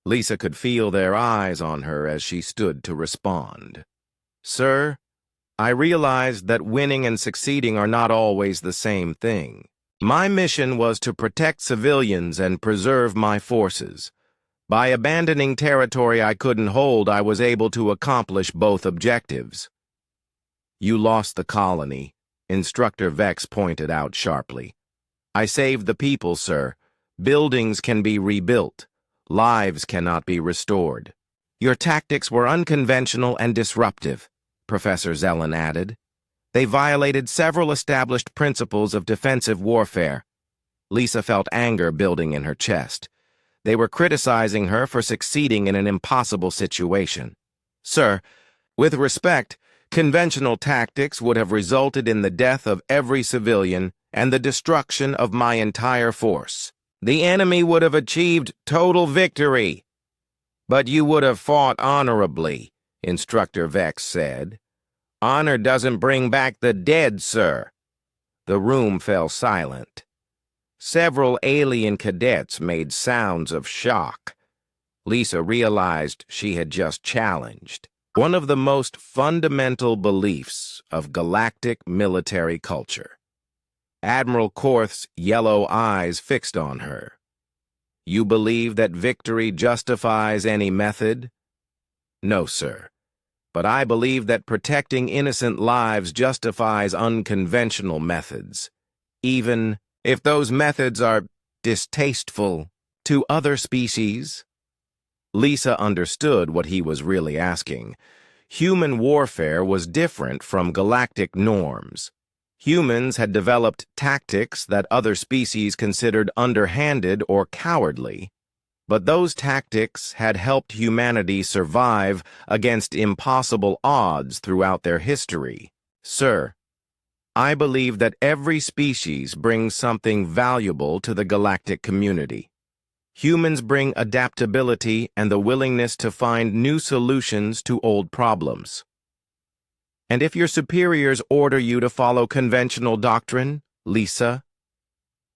Lisa could feel their eyes on her as she stood to respond. "Sir, I realized that winning and succeeding are not always the same thing. My mission was to protect civilians and preserve my forces. By abandoning territory I couldn't hold, I was able to accomplish both objectives." "You lost the colony," Instructor Vex pointed out sharply. "I saved the people, sir. Buildings can be rebuilt. Lives cannot be restored." "Your tactics were unconventional and disruptive," Professor Zelen added. "They violated several established principles of defensive warfare." Lisa felt anger building in her chest. They were criticizing her for succeeding in an impossible situation. "Sir, with respect, conventional tactics would have resulted in the death of every civilian and the destruction of my entire force. The enemy would have achieved total victory." "But you would have fought honorably," Instructor Vex said. "Honor doesn't bring back the dead, sir." The room fell silent. Several alien cadets made sounds of shock. Lisa realized she had just challenged one of the most fundamental beliefs of galactic military culture. Admiral Korth's yellow eyes fixed on her. "You believe that victory justifies any method?" "No, sir. But I believe that protecting innocent lives justifies unconventional methods, even if those methods are distasteful to other species." Lisa understood what he was really asking. Human warfare was different from galactic norms. Humans had developed tactics that other species considered underhanded or cowardly, but those tactics had helped humanity survive against impossible odds throughout their history. "Sir, I believe that every species brings something valuable to the galactic community. Humans bring adaptability and the willingness to find new solutions to old problems. And if your superiors order you to follow conventional doctrine," Lisa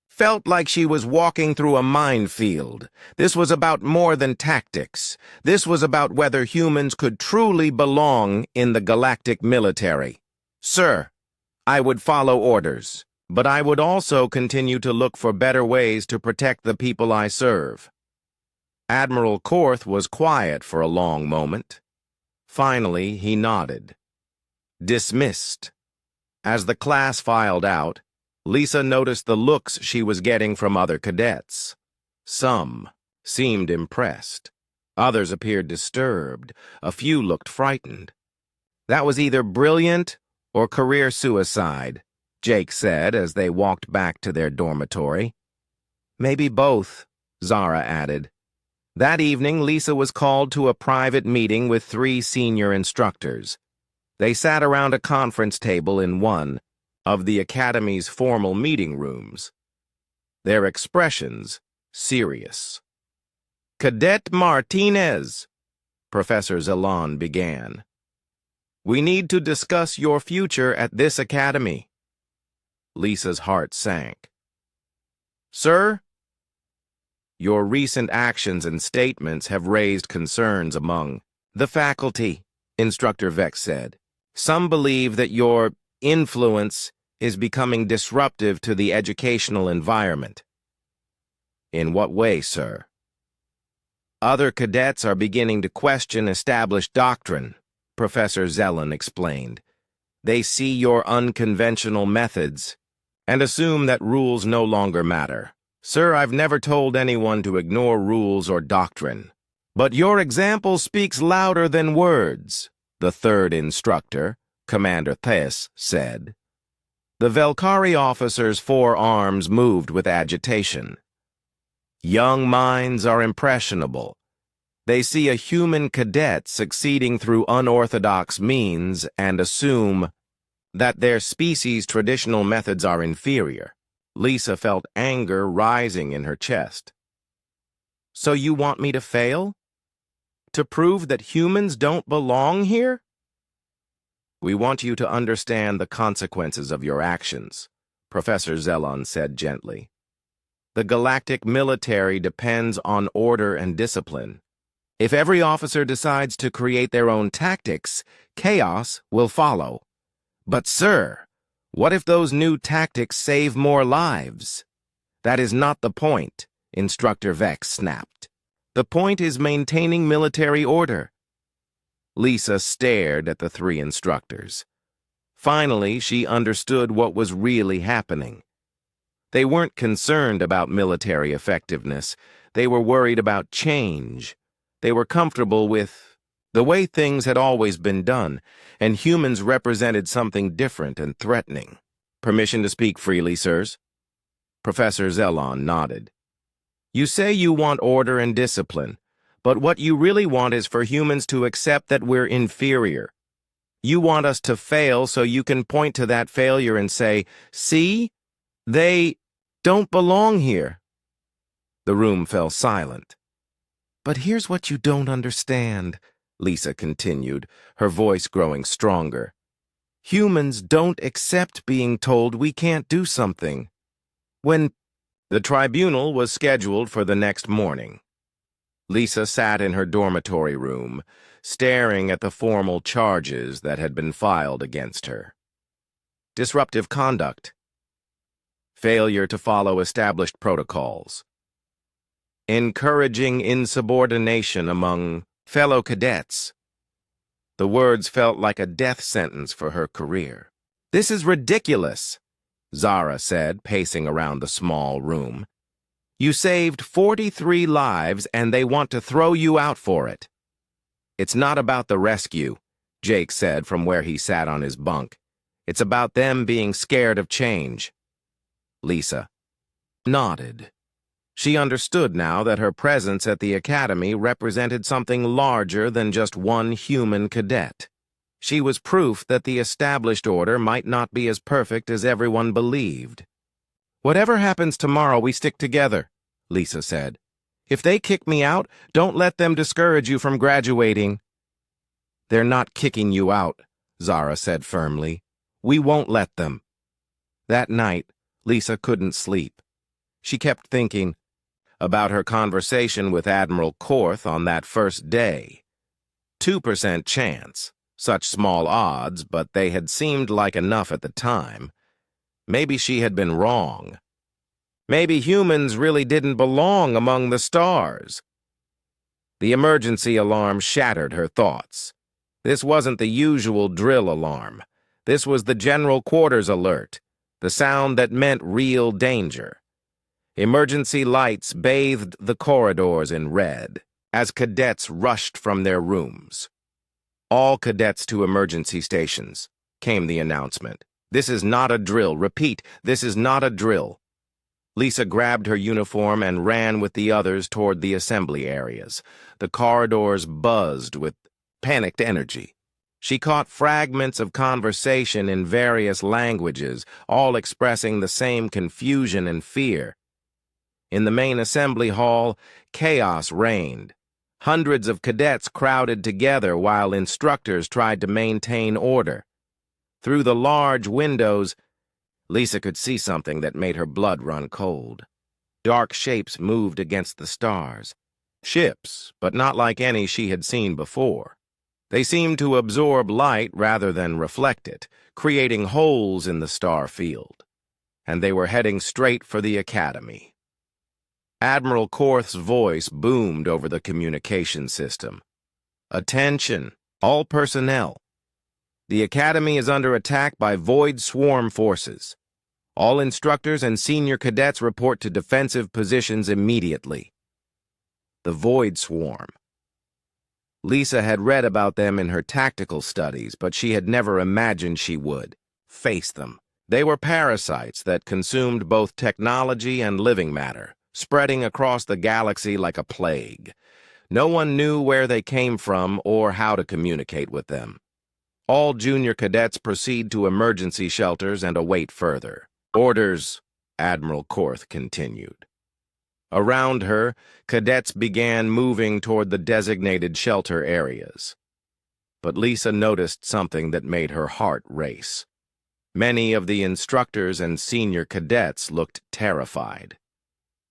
felt like she was walking through a minefield. This was about more than tactics. This was about whether humans could truly belong in the galactic military. "Sir, I would follow orders, but I would also continue to look for better ways to protect the people I serve." Admiral Korth was quiet for a long moment. Finally, he nodded. "Dismissed." As the class filed out, Lisa noticed the looks she was getting from other cadets. Some seemed impressed. Others appeared disturbed. A few looked frightened. "That was either brilliant or career suicide," Jake said as they walked back to their dormitory. "Maybe both," Zara added. That evening, Lisa was called to a private meeting with 3 senior instructors. They sat around a conference table in one of the Academy's formal meeting rooms, their expressions serious. "Cadet Martinez," Professor Zelen began, "we need to discuss your future at this academy." Lisa's heart sank. "Sir, your recent actions and statements have raised concerns among the faculty," Instructor Vex said. "Some believe that your influence is becoming disruptive to the educational environment." "In what way, sir?" Other cadets are beginning to question established doctrine, Professor Zelen explained. They see your unconventional methods and assume that rules no longer matter. Sir, I've never told anyone to ignore rules or doctrine. But your example speaks louder than words, the third instructor, Commander Thess, said. The Velkari officer's forearms moved with agitation. Young minds are impressionable. They see a human cadet succeeding through unorthodox means and assume that their species' traditional methods are inferior. Lisa felt anger rising in her chest. So you want me to fail? To prove that humans don't belong here? We want you to understand the consequences of your actions, Professor Zelon said gently. The galactic military depends on order and discipline. If every officer decides to create their own tactics, chaos will follow. But, sir, what if those new tactics save more lives? That is not the point, Instructor Vex snapped. The point is maintaining military order. Lisa stared at the three instructors. Finally, she understood what was really happening. They weren't concerned about military effectiveness. They were worried about change. They were comfortable with the way things had always been done, and humans represented something different and threatening. Permission to speak freely, sirs? Professor Zelon nodded. You say you want order and discipline, but what you really want is for humans to accept that we're inferior. You want us to fail so you can point to that failure and say, see, they don't belong here. The room fell silent. But here's what you don't understand, Lisa continued, her voice growing stronger. Humans don't accept being told we can't do something. When the tribunal was scheduled for the next morning, Lisa sat in her dormitory room, staring at the formal charges that had been filed against her. Disruptive conduct, failure to follow established protocols, encouraging insubordination among fellow cadets. The words felt like a death sentence for her career. This is ridiculous, Zara said, pacing around the small room. You saved 43 lives and they want to throw you out for it. It's not about the rescue, Jake said from where he sat on his bunk. It's about them being scared of change. Lisa nodded. She understood now that her presence at the academy represented something larger than just one human cadet. She was proof that the established order might not be as perfect as everyone believed. Whatever happens tomorrow, we stick together, Lisa said. If they kick me out, don't let them discourage you from graduating. They're not kicking you out, Zara said firmly. We won't let them. That night, Lisa couldn't sleep. She kept thinking about her conversation with Admiral Korth on that first day. 2% chance. Such small odds, but they had seemed like enough at the time. Maybe she had been wrong. Maybe humans really didn't belong among the stars. The emergency alarm shattered her thoughts. This wasn't the usual drill alarm. This was the general quarters alert, the sound that meant real danger. Emergency lights bathed the corridors in red as cadets rushed from their rooms. All cadets to emergency stations, came the announcement. This is not a drill. Repeat, this is not a drill. Lisa grabbed her uniform and ran with the others toward the assembly areas. The corridors buzzed with panicked energy. She caught fragments of conversation in various languages, all expressing the same confusion and fear. In the main assembly hall, chaos reigned. Hundreds of cadets crowded together while instructors tried to maintain order. Through the large windows, Lisa could see something that made her blood run cold. Dark shapes moved against the stars. Ships, but not like any she had seen before. They seemed to absorb light rather than reflect it, creating holes in the star field. And they were heading straight for the academy. Admiral Korth's voice boomed over the communication system. Attention, all personnel. The Academy is under attack by Void Swarm forces. All instructors and senior cadets report to defensive positions immediately. The Void Swarm. Lisa had read about them in her tactical studies, but she had never imagined she would face them. They were parasites that consumed both technology and living matter, spreading across the galaxy like a plague. No one knew where they came from or how to communicate with them. All junior cadets proceed to emergency shelters and await further orders, Admiral Korth continued. Around her, cadets began moving toward the designated shelter areas. But Lisa noticed something that made her heart race. Many of the instructors and senior cadets looked terrified.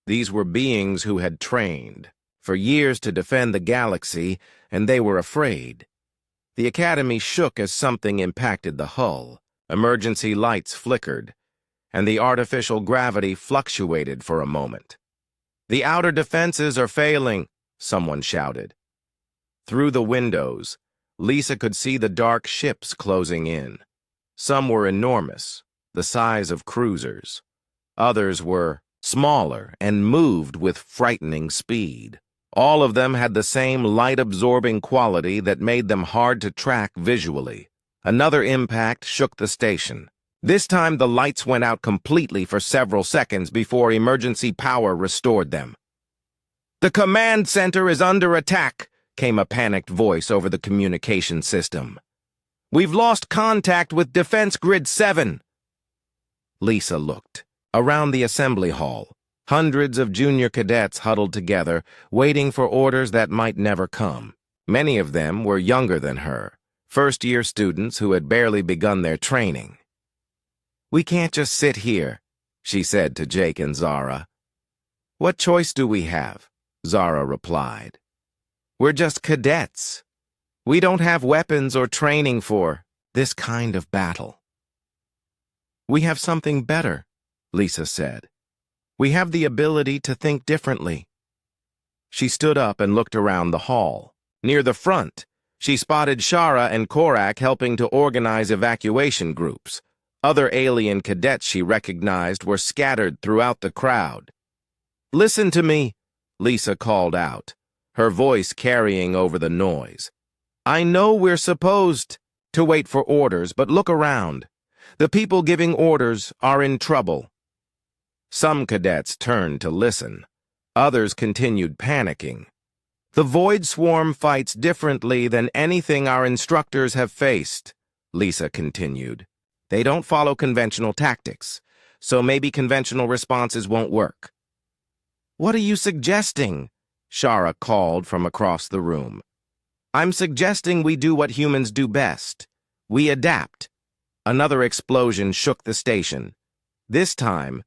These were beings who had trained for years to defend the galaxy, and they were afraid. The Academy shook as something impacted the hull. Emergency lights flickered, and the artificial gravity fluctuated for a moment. "The outer defenses are failing," someone shouted. Through the windows, Lisa could see the dark ships closing in. Some were enormous, the size of cruisers. Others were smaller and moved with frightening speed. All of them had the same light-absorbing quality that made them hard to track visually. Another impact shook the station. This time the lights went out completely for several seconds before emergency power restored them. "The command center is under attack," came a panicked voice over the communication system. "We've lost contact with Defense Grid 7. Lisa looked. Around the assembly hall, hundreds of junior cadets huddled together, waiting for orders that might never come. Many of them were younger than her, first-year students who had barely begun their training. "We can't just sit here," she said to Jake and Zara. "What choice do we have?" Zara replied. "We're just cadets. We don't have weapons or training for this kind of battle." "We have something better," Lisa said. "We have the ability to think differently." She stood up and looked around the hall. Near the front, she spotted Shara and Korak helping to organize evacuation groups. Other alien cadets she recognized were scattered throughout the crowd. "Listen to me," Lisa called out, her voice carrying over the noise. "I know we're supposed to wait for orders, but look around. The people giving orders are in trouble." Some cadets turned to listen. Others continued panicking. "The Void Swarm fights differently than anything our instructors have faced," Lisa continued. "They don't follow conventional tactics, so maybe conventional responses won't work." "What are you suggesting?" Shara called from across the room. "I'm suggesting we do what humans do best. We adapt." Another explosion shook the station. This time,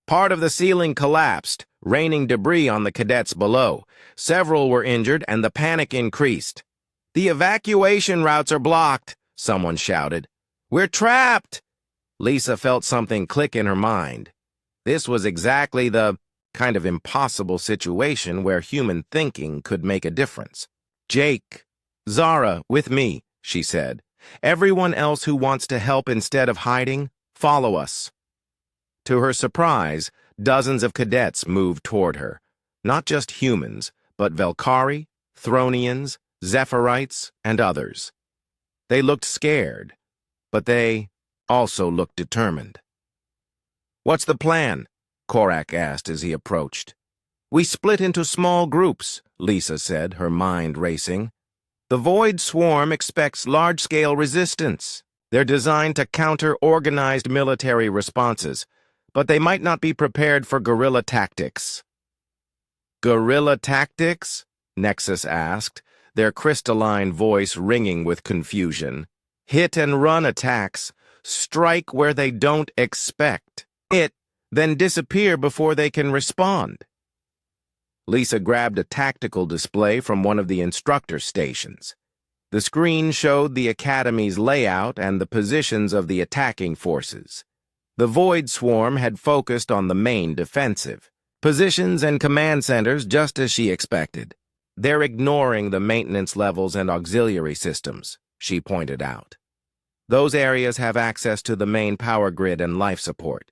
part of the ceiling collapsed, raining debris on the cadets below. Several were injured, and the panic increased. "The evacuation routes are blocked," someone shouted. "We're trapped!" Lisa felt something click in her mind. This was exactly the kind of impossible situation where human thinking could make a difference. "Jake, Zara, with me," she said. "Everyone else who wants to help instead of hiding, follow us." To her surprise, dozens of cadets moved toward her. Not just humans, but Velkari, Thronians, Zephyrite, and others. They looked scared, but they also looked determined. "What's the plan?" Korak asked as he approached. "We split into small groups," Lisa said, her mind racing. "The Void Swarm expects large-scale resistance. They're designed to counter organized military responses, but they might not be prepared for guerrilla tactics." "Guerrilla tactics?" Nexus asked, their crystalline voice ringing with confusion. "Hit-and-run attacks. Strike where they don't expect it, then disappear before they can respond." Lisa grabbed a tactical display from one of the instructor stations. The screen showed the Academy's layout and the positions of the attacking forces. The Void Swarm had focused on the main defensive. Positions and command centers just as she expected. They're ignoring the maintenance levels and auxiliary systems, she pointed out. Those areas have access to the main power grid and life support.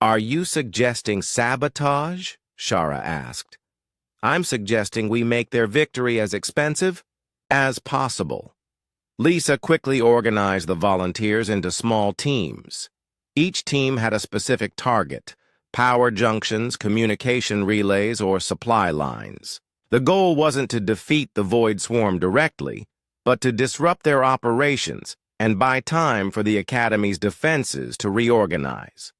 Are you suggesting sabotage? Shara asked. I'm suggesting we make their victory as expensive as possible. Lisa quickly organized the volunteers into small teams. Each team had a specific target: power junctions, communication relays, or supply lines. The goal wasn't to defeat the Void Swarm directly, but to disrupt their operations and buy time for the Academy's defenses to reorganize.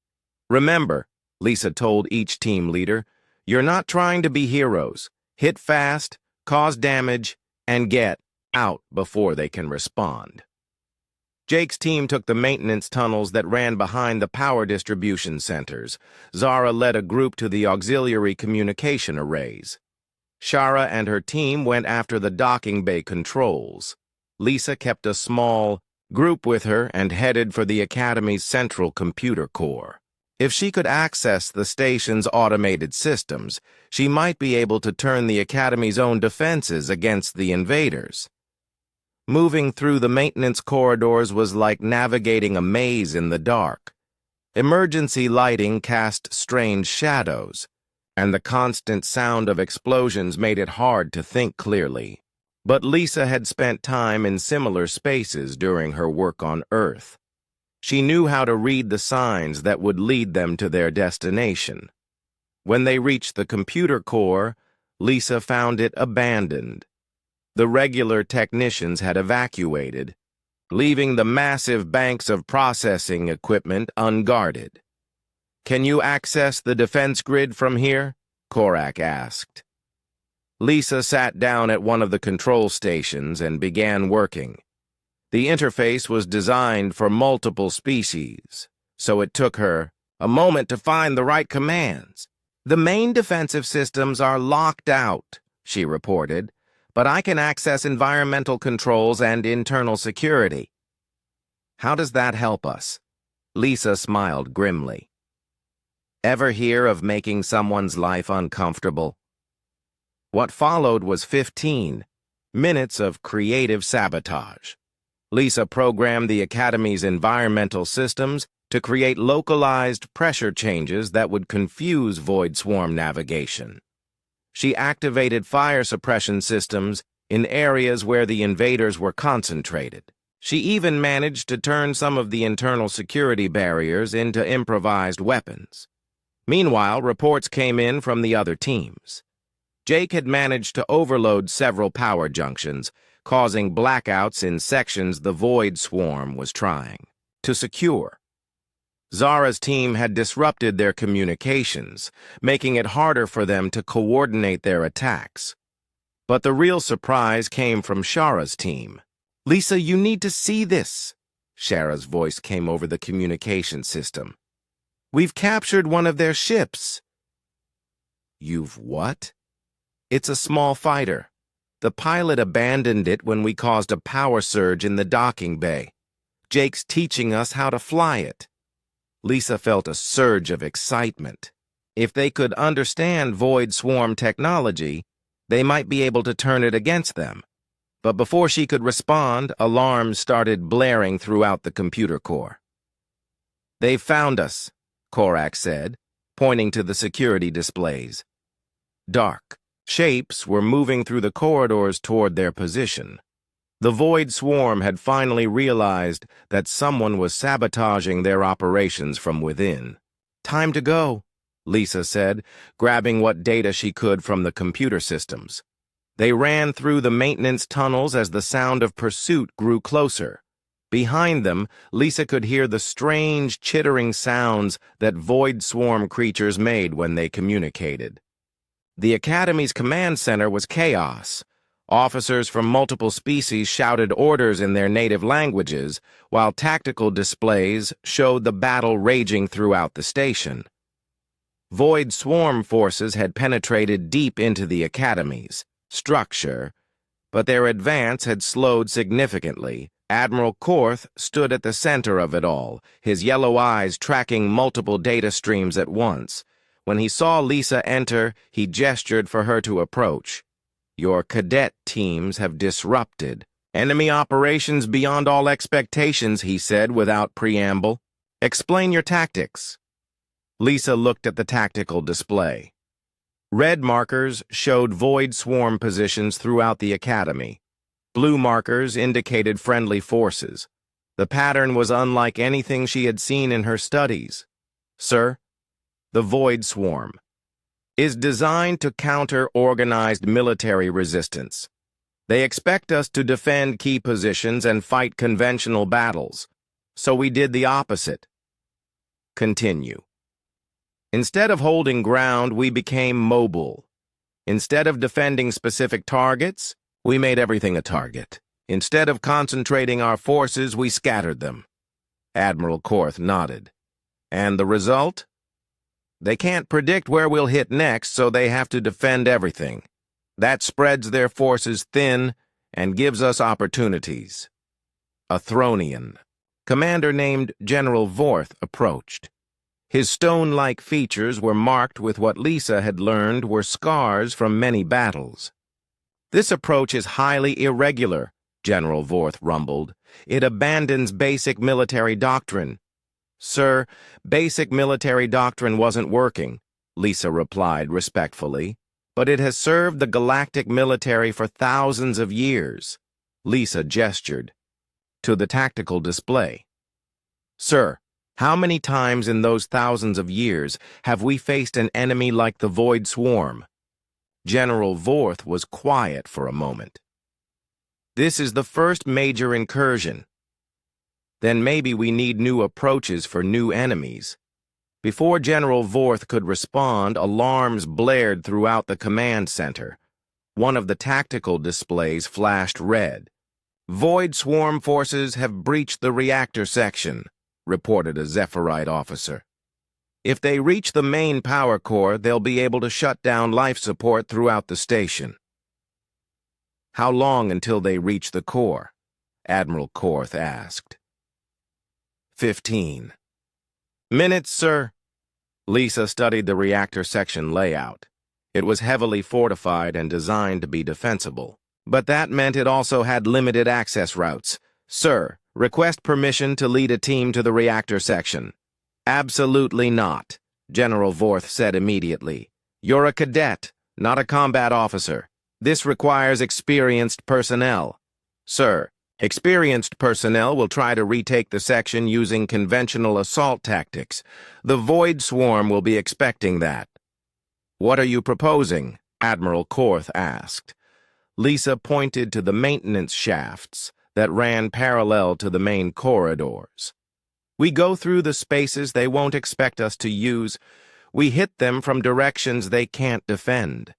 Remember, Lisa told each team leader, you're not trying to be heroes. Hit fast, cause damage, and get out before they can respond. Jake's team took the maintenance tunnels that ran behind the power distribution centers. Zara led a group to the auxiliary communication arrays. Shara and her team went after the docking bay controls. Lisa kept a small group with her and headed for the Academy's central computer core. If she could access the station's automated systems, she might be able to turn the Academy's own defenses against the invaders. Moving through the maintenance corridors was like navigating a maze in the dark. Emergency lighting cast strange shadows, and the constant sound of explosions made it hard to think clearly. But Lisa had spent time in similar spaces during her work on Earth. She knew how to read the signs that would lead them to their destination. When they reached the computer core, Lisa found it abandoned. The regular technicians had evacuated, leaving the massive banks of processing equipment unguarded. "Can you access the defense grid from here?" Korak asked. Lisa sat down at one of the control stations and began working. The interface was designed for multiple species, so it took her a moment to find the right commands. "The main defensive systems are locked out," she reported, "but I can access environmental controls and internal security." "How does that help us?" Lisa smiled grimly. "Ever hear of making someone's life uncomfortable?" What followed was 15 minutes of creative sabotage. Lisa programmed the Academy's environmental systems to create localized pressure changes that would confuse Void Swarm navigation. She activated fire suppression systems in areas where the invaders were concentrated. She even managed to turn some of the internal security barriers into improvised weapons. Meanwhile, reports came in from the other teams. Jake had managed to overload several power junctions, causing blackouts in sections the Void Swarm was trying to secure. Zara's team had disrupted their communications, making it harder for them to coordinate their attacks. But the real surprise came from Shara's team. "Lisa, you need to see this." Shara's voice came over the communication system. "We've captured one of their ships." "You've what?" "It's a small fighter. The pilot abandoned it when we caused a power surge in the docking bay. Jake's teaching us how to fly it." Lisa felt a surge of excitement. If they could understand Void Swarm technology, they might be able to turn it against them. But before she could respond, alarms started blaring throughout the computer core. "They've found us," Korak said, pointing to the security displays. Dark shapes were moving through the corridors toward their position. The Void Swarm had finally realized that someone was sabotaging their operations from within. "Time to go," Lisa said, grabbing what data she could from the computer systems. They ran through the maintenance tunnels as the sound of pursuit grew closer. Behind them, Lisa could hear the strange, chittering sounds that Void Swarm creatures made when they communicated. The Academy's command center was chaos. Officers from multiple species shouted orders in their native languages, while tactical displays showed the battle raging throughout the station. Void Swarm forces had penetrated deep into the Academy's structure, but their advance had slowed significantly. Admiral Korth stood at the center of it all, his yellow eyes tracking multiple data streams at once. When he saw Lisa enter, he gestured for her to approach. Your cadet teams have disrupted enemy operations beyond all expectations, he said without preamble. Explain your tactics. Lisa looked at the tactical display. Red markers showed void swarm positions throughout the academy. Blue markers indicated friendly forces. The pattern was unlike anything she had seen in her studies. Sir, the void swarm is designed to counter organized military resistance. They expect us to defend key positions and fight conventional battles, so we did the opposite. Continue. Instead of holding ground, we became mobile. Instead of defending specific targets, we made everything a target. Instead of concentrating our forces, we scattered them. Admiral Korth nodded. And the result? They can't predict where we'll hit next, so they have to defend everything. That spreads their forces thin and gives us opportunities. A Thronian, commander named General Vorth, approached. His stone-like features were marked with what Lisa had learned were scars from many battles. This approach is highly irregular, General Vorth rumbled. It abandons basic military doctrine. Sir, basic military doctrine wasn't working, Lisa replied respectfully, but it has served the galactic military for thousands of years. Lisa gestured to the tactical display. Sir, how many times in those thousands of years have we faced an enemy like the Void Swarm? General Vorth was quiet for a moment. This is the first major incursion. Then maybe we need new approaches for new enemies. Before General Vorth could respond, alarms blared throughout the command center. One of the tactical displays flashed red. Void Swarm forces have breached the reactor section, reported a Zephyrite officer. If they reach the main power core, they'll be able to shut down life support throughout the station. How long until they reach the core? Admiral Korth asked. 15 minutes, sir. Lisa studied the reactor section layout. It was heavily fortified and designed to be defensible. But that meant it also had limited access routes. Sir, request permission to lead a team to the reactor section. Absolutely not, General Vorth said immediately. You're a cadet, not a combat officer. This requires experienced personnel. Sir, experienced personnel will try to retake the section using conventional assault tactics. The Void Swarm will be expecting that. What are you proposing? Admiral Korth asked. Lisa pointed to the maintenance shafts that ran parallel to the main corridors. We go through the spaces they won't expect us to use. We hit them from directions they can't defend.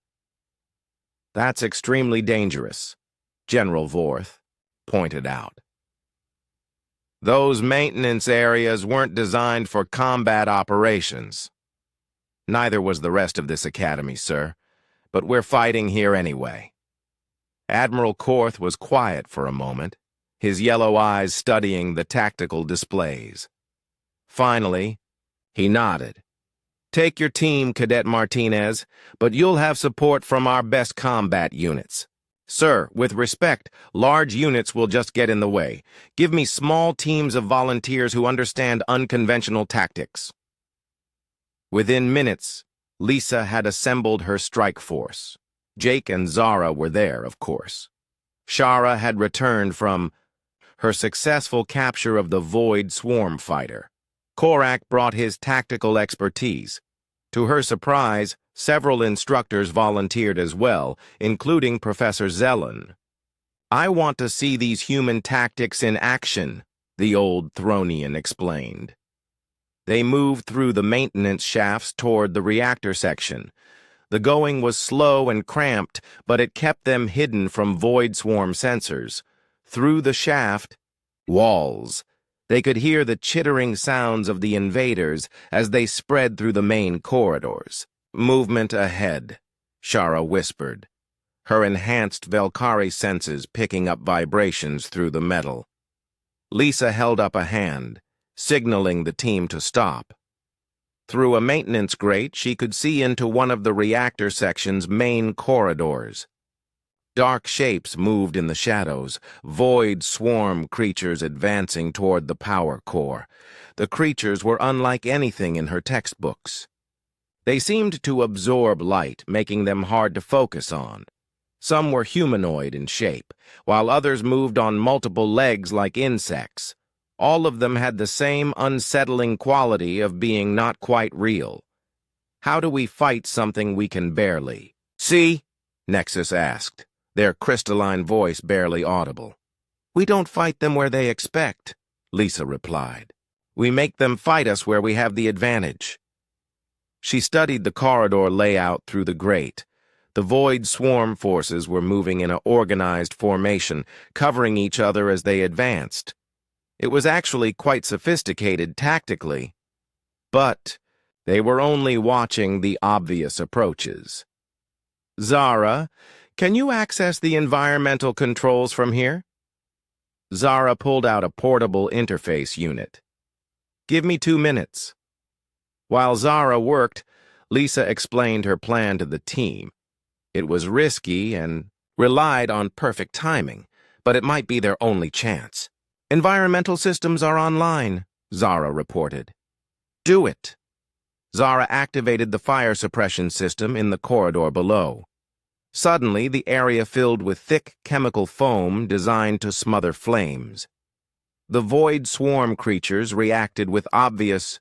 That's extremely dangerous, General Vorth pointed out. Those maintenance areas weren't designed for combat operations. Neither was the rest of this academy, sir, but we're fighting here anyway. Admiral Korth was quiet for a moment, his yellow eyes studying the tactical displays. Finally, he nodded. Take your team, Cadet Martinez, but you'll have support from our best combat units. Sir, with respect, large units will just get in the way. Give me small teams of volunteers who understand unconventional tactics. Within minutes, Lisa had assembled her strike force. Jake and Zara were there, of course. Shara had returned from her successful capture of the Void Swarm fighter. Korak brought his tactical expertise. To her surprise, several instructors volunteered as well, including Professor Zelen. I want to see these human tactics in action, the old Thronian explained. They moved through the maintenance shafts toward the reactor section. The going was slow and cramped, but it kept them hidden from Void Swarm sensors. Through the shaft, walls, they could hear the chittering sounds of the invaders as they spread through the main corridors. Movement ahead, Shara whispered, her enhanced Velkari senses picking up vibrations through the metal. Lisa held up a hand, signaling the team to stop. Through a maintenance grate, she could see into one of the reactor section's main corridors. Dark shapes moved in the shadows, void swarm creatures advancing toward the power core. The creatures were unlike anything in her textbooks. They seemed to absorb light, making them hard to focus on. Some were humanoid in shape, while others moved on multiple legs like insects. All of them had the same unsettling quality of being not quite real. How do we fight something we can barely see? Nexus asked, their crystalline voice barely audible. We don't fight them where they expect, Lisa replied. We make them fight us where we have the advantage. She studied the corridor layout through the grate. The void swarm forces were moving in an organized formation, covering each other as they advanced. It was actually quite sophisticated tactically, but they were only watching the obvious approaches. Zara, can you access the environmental controls from here? Zara pulled out a portable interface unit. Give me 2 minutes. While Zara worked, Lisa explained her plan to the team. It was risky and relied on perfect timing, but it might be their only chance. Environmental systems are online, Zara reported. Do it. Zara activated the fire suppression system in the corridor below. Suddenly, the area filled with thick chemical foam designed to smother flames. The void swarm creatures reacted with obvious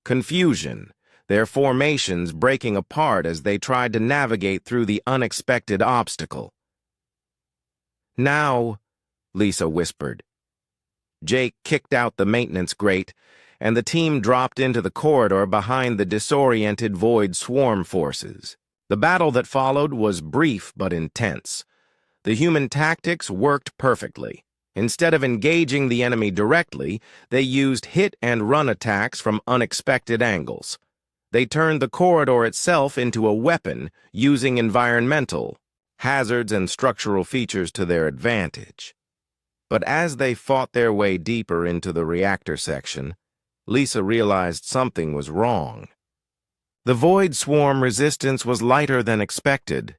confusion, their formations breaking apart as they tried to navigate through the unexpected obstacle. Now, Lisa whispered. Jake kicked out the maintenance grate, and the team dropped into the corridor behind the disoriented void swarm forces. The battle that followed was brief but intense. The human tactics worked perfectly. Instead of engaging the enemy directly, they used hit-and-run attacks from unexpected angles. They turned the corridor itself into a weapon, using environmental hazards and structural features to their advantage. But as they fought their way deeper into the reactor section, Lisa realized something was wrong. The void swarm resistance was lighter than expected.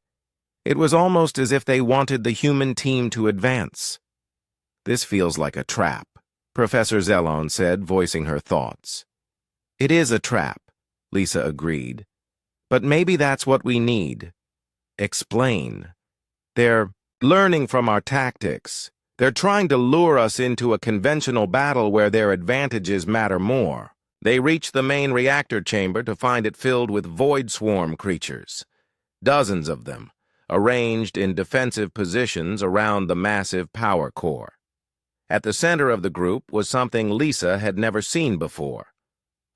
It was almost as if they wanted the human team to advance. This feels like a trap, Professor Zellon said, voicing her thoughts. It is a trap, Lisa agreed. But maybe that's what we need. Explain. They're learning from our tactics. They're trying to lure us into a conventional battle where their advantages matter more. They reach the main reactor chamber to find it filled with void swarm creatures. Dozens of them, arranged in defensive positions around the massive power core. At the center of the group was something Lisa had never seen before.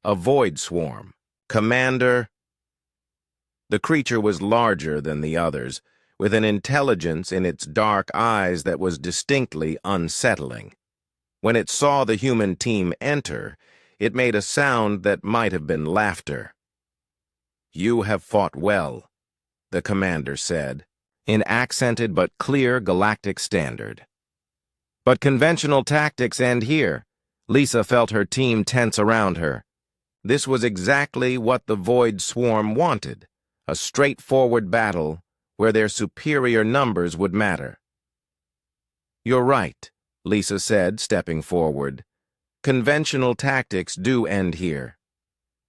A void swarm. Commander. The creature was larger than the others, with an intelligence in its dark eyes that was distinctly unsettling. When it saw the human team enter, it made a sound that might have been laughter. You have fought well, the commander said, in accented but clear galactic standard. But conventional tactics end here. Lisa felt her team tense around her. This was exactly what the void swarm wanted, a straightforward battle where their superior numbers would matter. You're right, Lisa said, stepping forward. Conventional tactics do end here.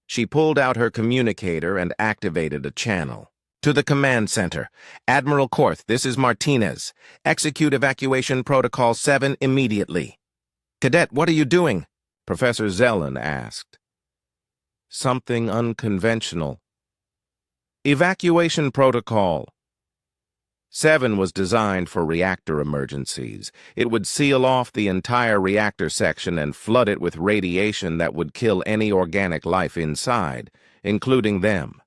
She pulled out her communicator and activated a channel. To the command center. Admiral Korth, this is Martinez. Execute Evacuation Protocol 7 immediately. Cadet, what are you doing? Professor Zellon asked. Something unconventional. Evacuation Protocol 7 was designed for reactor emergencies. It would seal off the entire reactor section and flood it with radiation that would kill any organic life inside, including them.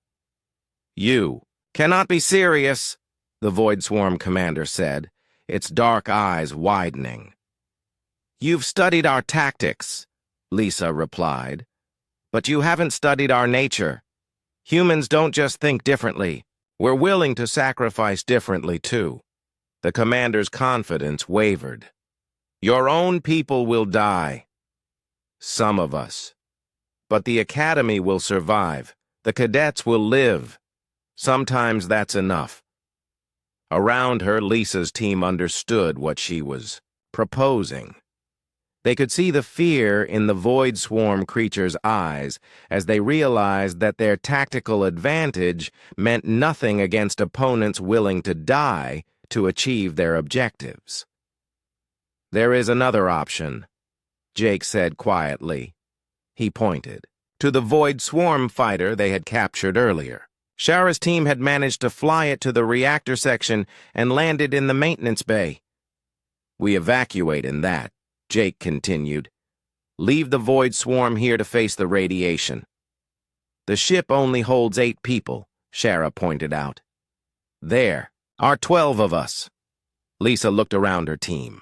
You cannot be serious, the Void Swarm commander said, its dark eyes widening. You've studied our tactics, Lisa replied, but you haven't studied our nature. Humans don't just think differently. We're willing to sacrifice differently, too. The commander's confidence wavered. Your own people will die. Some of us. But the Academy will survive. The cadets will live. Sometimes that's enough. Around her, Lisa's team understood what she was proposing. They could see the fear in the Void Swarm creatures' eyes as they realized that their tactical advantage meant nothing against opponents willing to die to achieve their objectives. "There is another option," Jake said quietly. He pointed to the Void Swarm fighter they had captured earlier. Shara's team had managed to fly it to the reactor section and landed in the maintenance bay. "We evacuate in that," Jake continued. "Leave the Void Swarm here to face the radiation." "The ship only holds 8 people," Shara pointed out. "There are 12 of us." Lisa looked around her team.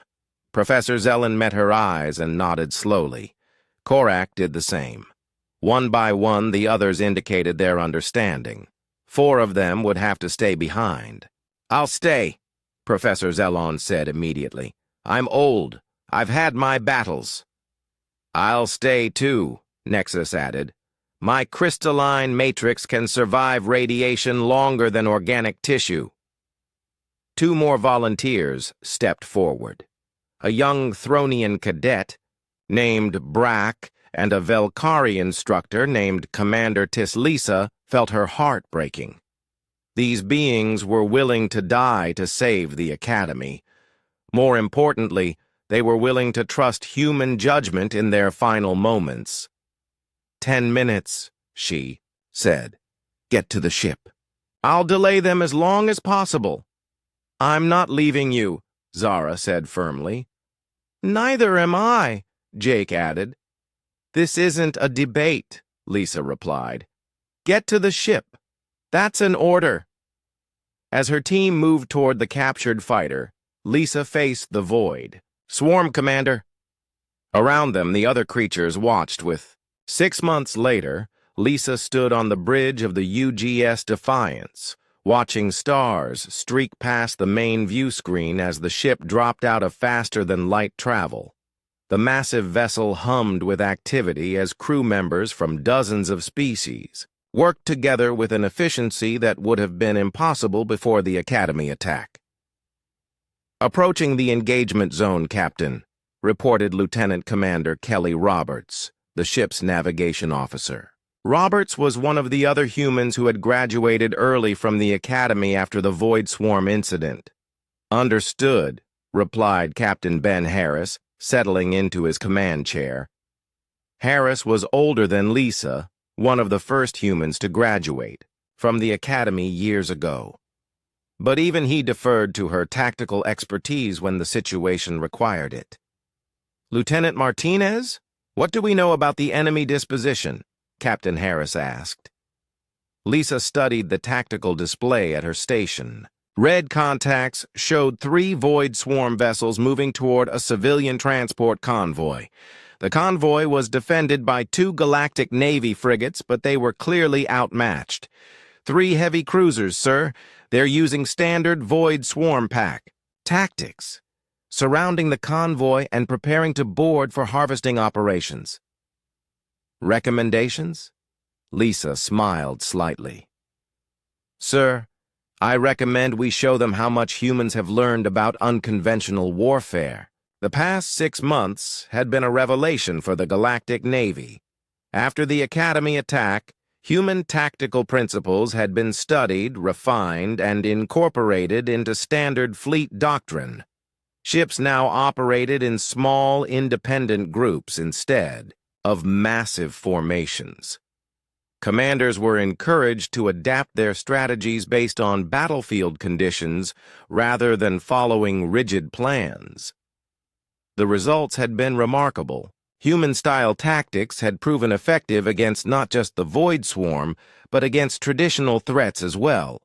Professor Zelen met her eyes and nodded slowly. Korak did the same. One by one, the others indicated their understanding. 4 of them would have to stay behind. "I'll stay," Professor Zelen said immediately. "I'm old. I've had my battles." "I'll stay too," Nexus added. "My crystalline matrix can survive radiation longer than organic tissue." 2 more volunteers stepped forward. A young Thronian cadet named Brack and a Velkari instructor named Commander Tislisa felt her heart breaking. These beings were willing to die to save the Academy. More importantly, they were willing to trust human judgment in their final moments. 10 minutes, she said. "Get to the ship." "I'll delay them as long as possible." "I'm not leaving you," Zara said firmly. "Neither am I," Jake added. "This isn't a debate," Lisa replied. "Get to the ship. That's an order." As her team moved toward the captured fighter, Lisa faced the void. "Swarm, Commander." Around them, the other creatures watched with. 6 months later, Lisa stood on the bridge of the UGS Defiance, watching stars streak past the main view screen as the ship dropped out of faster-than-light travel. The massive vessel hummed with activity as crew members from dozens of species worked together with an efficiency that would have been impossible before the Academy attack. "Approaching the engagement zone, Captain," reported Lieutenant Commander Kelly Roberts, the ship's navigation officer. Roberts was one of the other humans who had graduated early from the Academy after the Void Swarm incident. "Understood," replied Captain Ben Harris, settling into his command chair. Harris was older than Lisa, one of the first humans to graduate from the Academy years ago. But even he deferred to her tactical expertise when the situation required it. "Lieutenant Martinez, what do we know about the enemy disposition?" Captain Harris asked. Lisa studied the tactical display at her station. Red contacts showed 3 Void Swarm vessels moving toward a civilian transport convoy. The convoy was defended by 2 Galactic Navy frigates, but they were clearly outmatched. 3 heavy cruisers, sir. They're using standard Void Swarm pack tactics, surrounding the convoy and preparing to board for harvesting operations. "Recommendations?" Lisa smiled slightly. "Sir, I recommend we show them how much humans have learned about unconventional warfare. The past 6 months had been a revelation for the Galactic Navy. After the Academy attack, human tactical principles had been studied, refined, and incorporated into standard fleet doctrine. Ships now operated in small, independent groups instead of massive formations. Commanders were encouraged to adapt their strategies based on battlefield conditions rather than following rigid plans. The results had been remarkable. Human-style tactics had proven effective against not just the Void Swarm, but against traditional threats as well.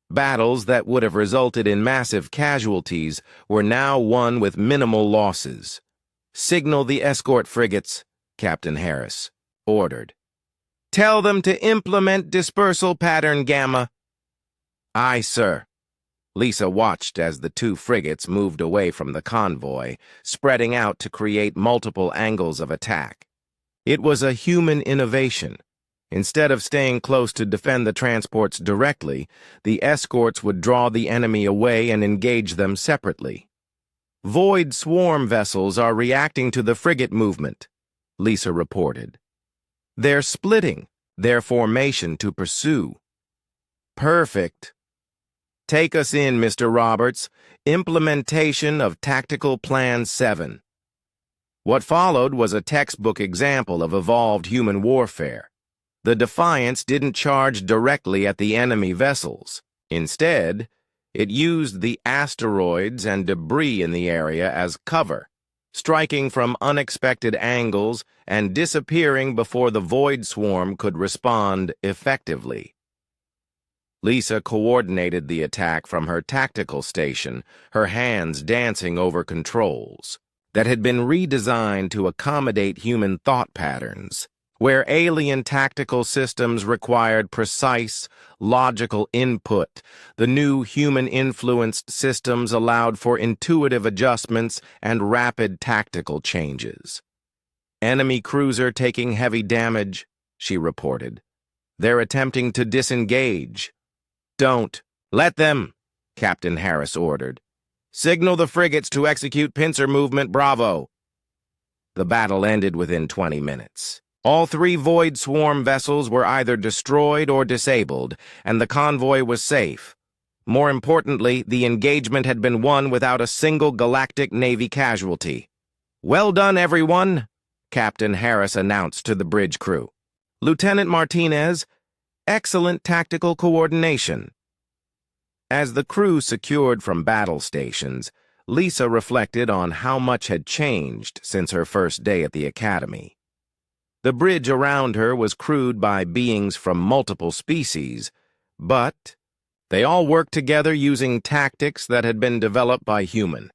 Battles that would have resulted in massive casualties were now won with minimal losses. "Signal the escort frigates," Captain Harris ordered. "Tell them to implement dispersal pattern Gamma." "Aye, sir." Lisa watched as the 2 frigates moved away from the convoy, spreading out to create multiple angles of attack. It was a human innovation. Instead of staying close to defend the transports directly, the escorts would draw the enemy away and engage them separately. Void swarm vessels are reacting to the frigate movement, Lisa reported. They're splitting their formation to pursue. Perfect. Take us in, Mr. Roberts. Implementation of Tactical Plan 7. What followed was a textbook example of evolved human warfare. The Defiance didn't charge directly at the enemy vessels. Instead, it used the asteroids and debris in the area as cover, striking from unexpected angles and disappearing before the Void Swarm could respond effectively. Lisa coordinated the attack from her tactical station, her hands dancing over controls that had been redesigned to accommodate human thought patterns. Where alien tactical systems required precise, logical input, the new human-influenced systems allowed for intuitive adjustments and rapid tactical changes. Enemy cruiser taking heavy damage, she reported. They're attempting to disengage. Don't. Let them, Captain Harris ordered. Signal the frigates to execute pincer movement Bravo. The battle ended within 20 minutes. All 3 Void Swarm vessels were either destroyed or disabled, and the convoy was safe. More importantly, the engagement had been won without a single Galactic Navy casualty. Well done, everyone, Captain Harris announced to the bridge crew. Lieutenant Martinez, excellent tactical coordination. As the crew secured from battle stations, Lisa reflected on how much had changed since her first day at the academy. The bridge around her was crewed by beings from multiple species, but they all worked together using tactics that had been developed by human.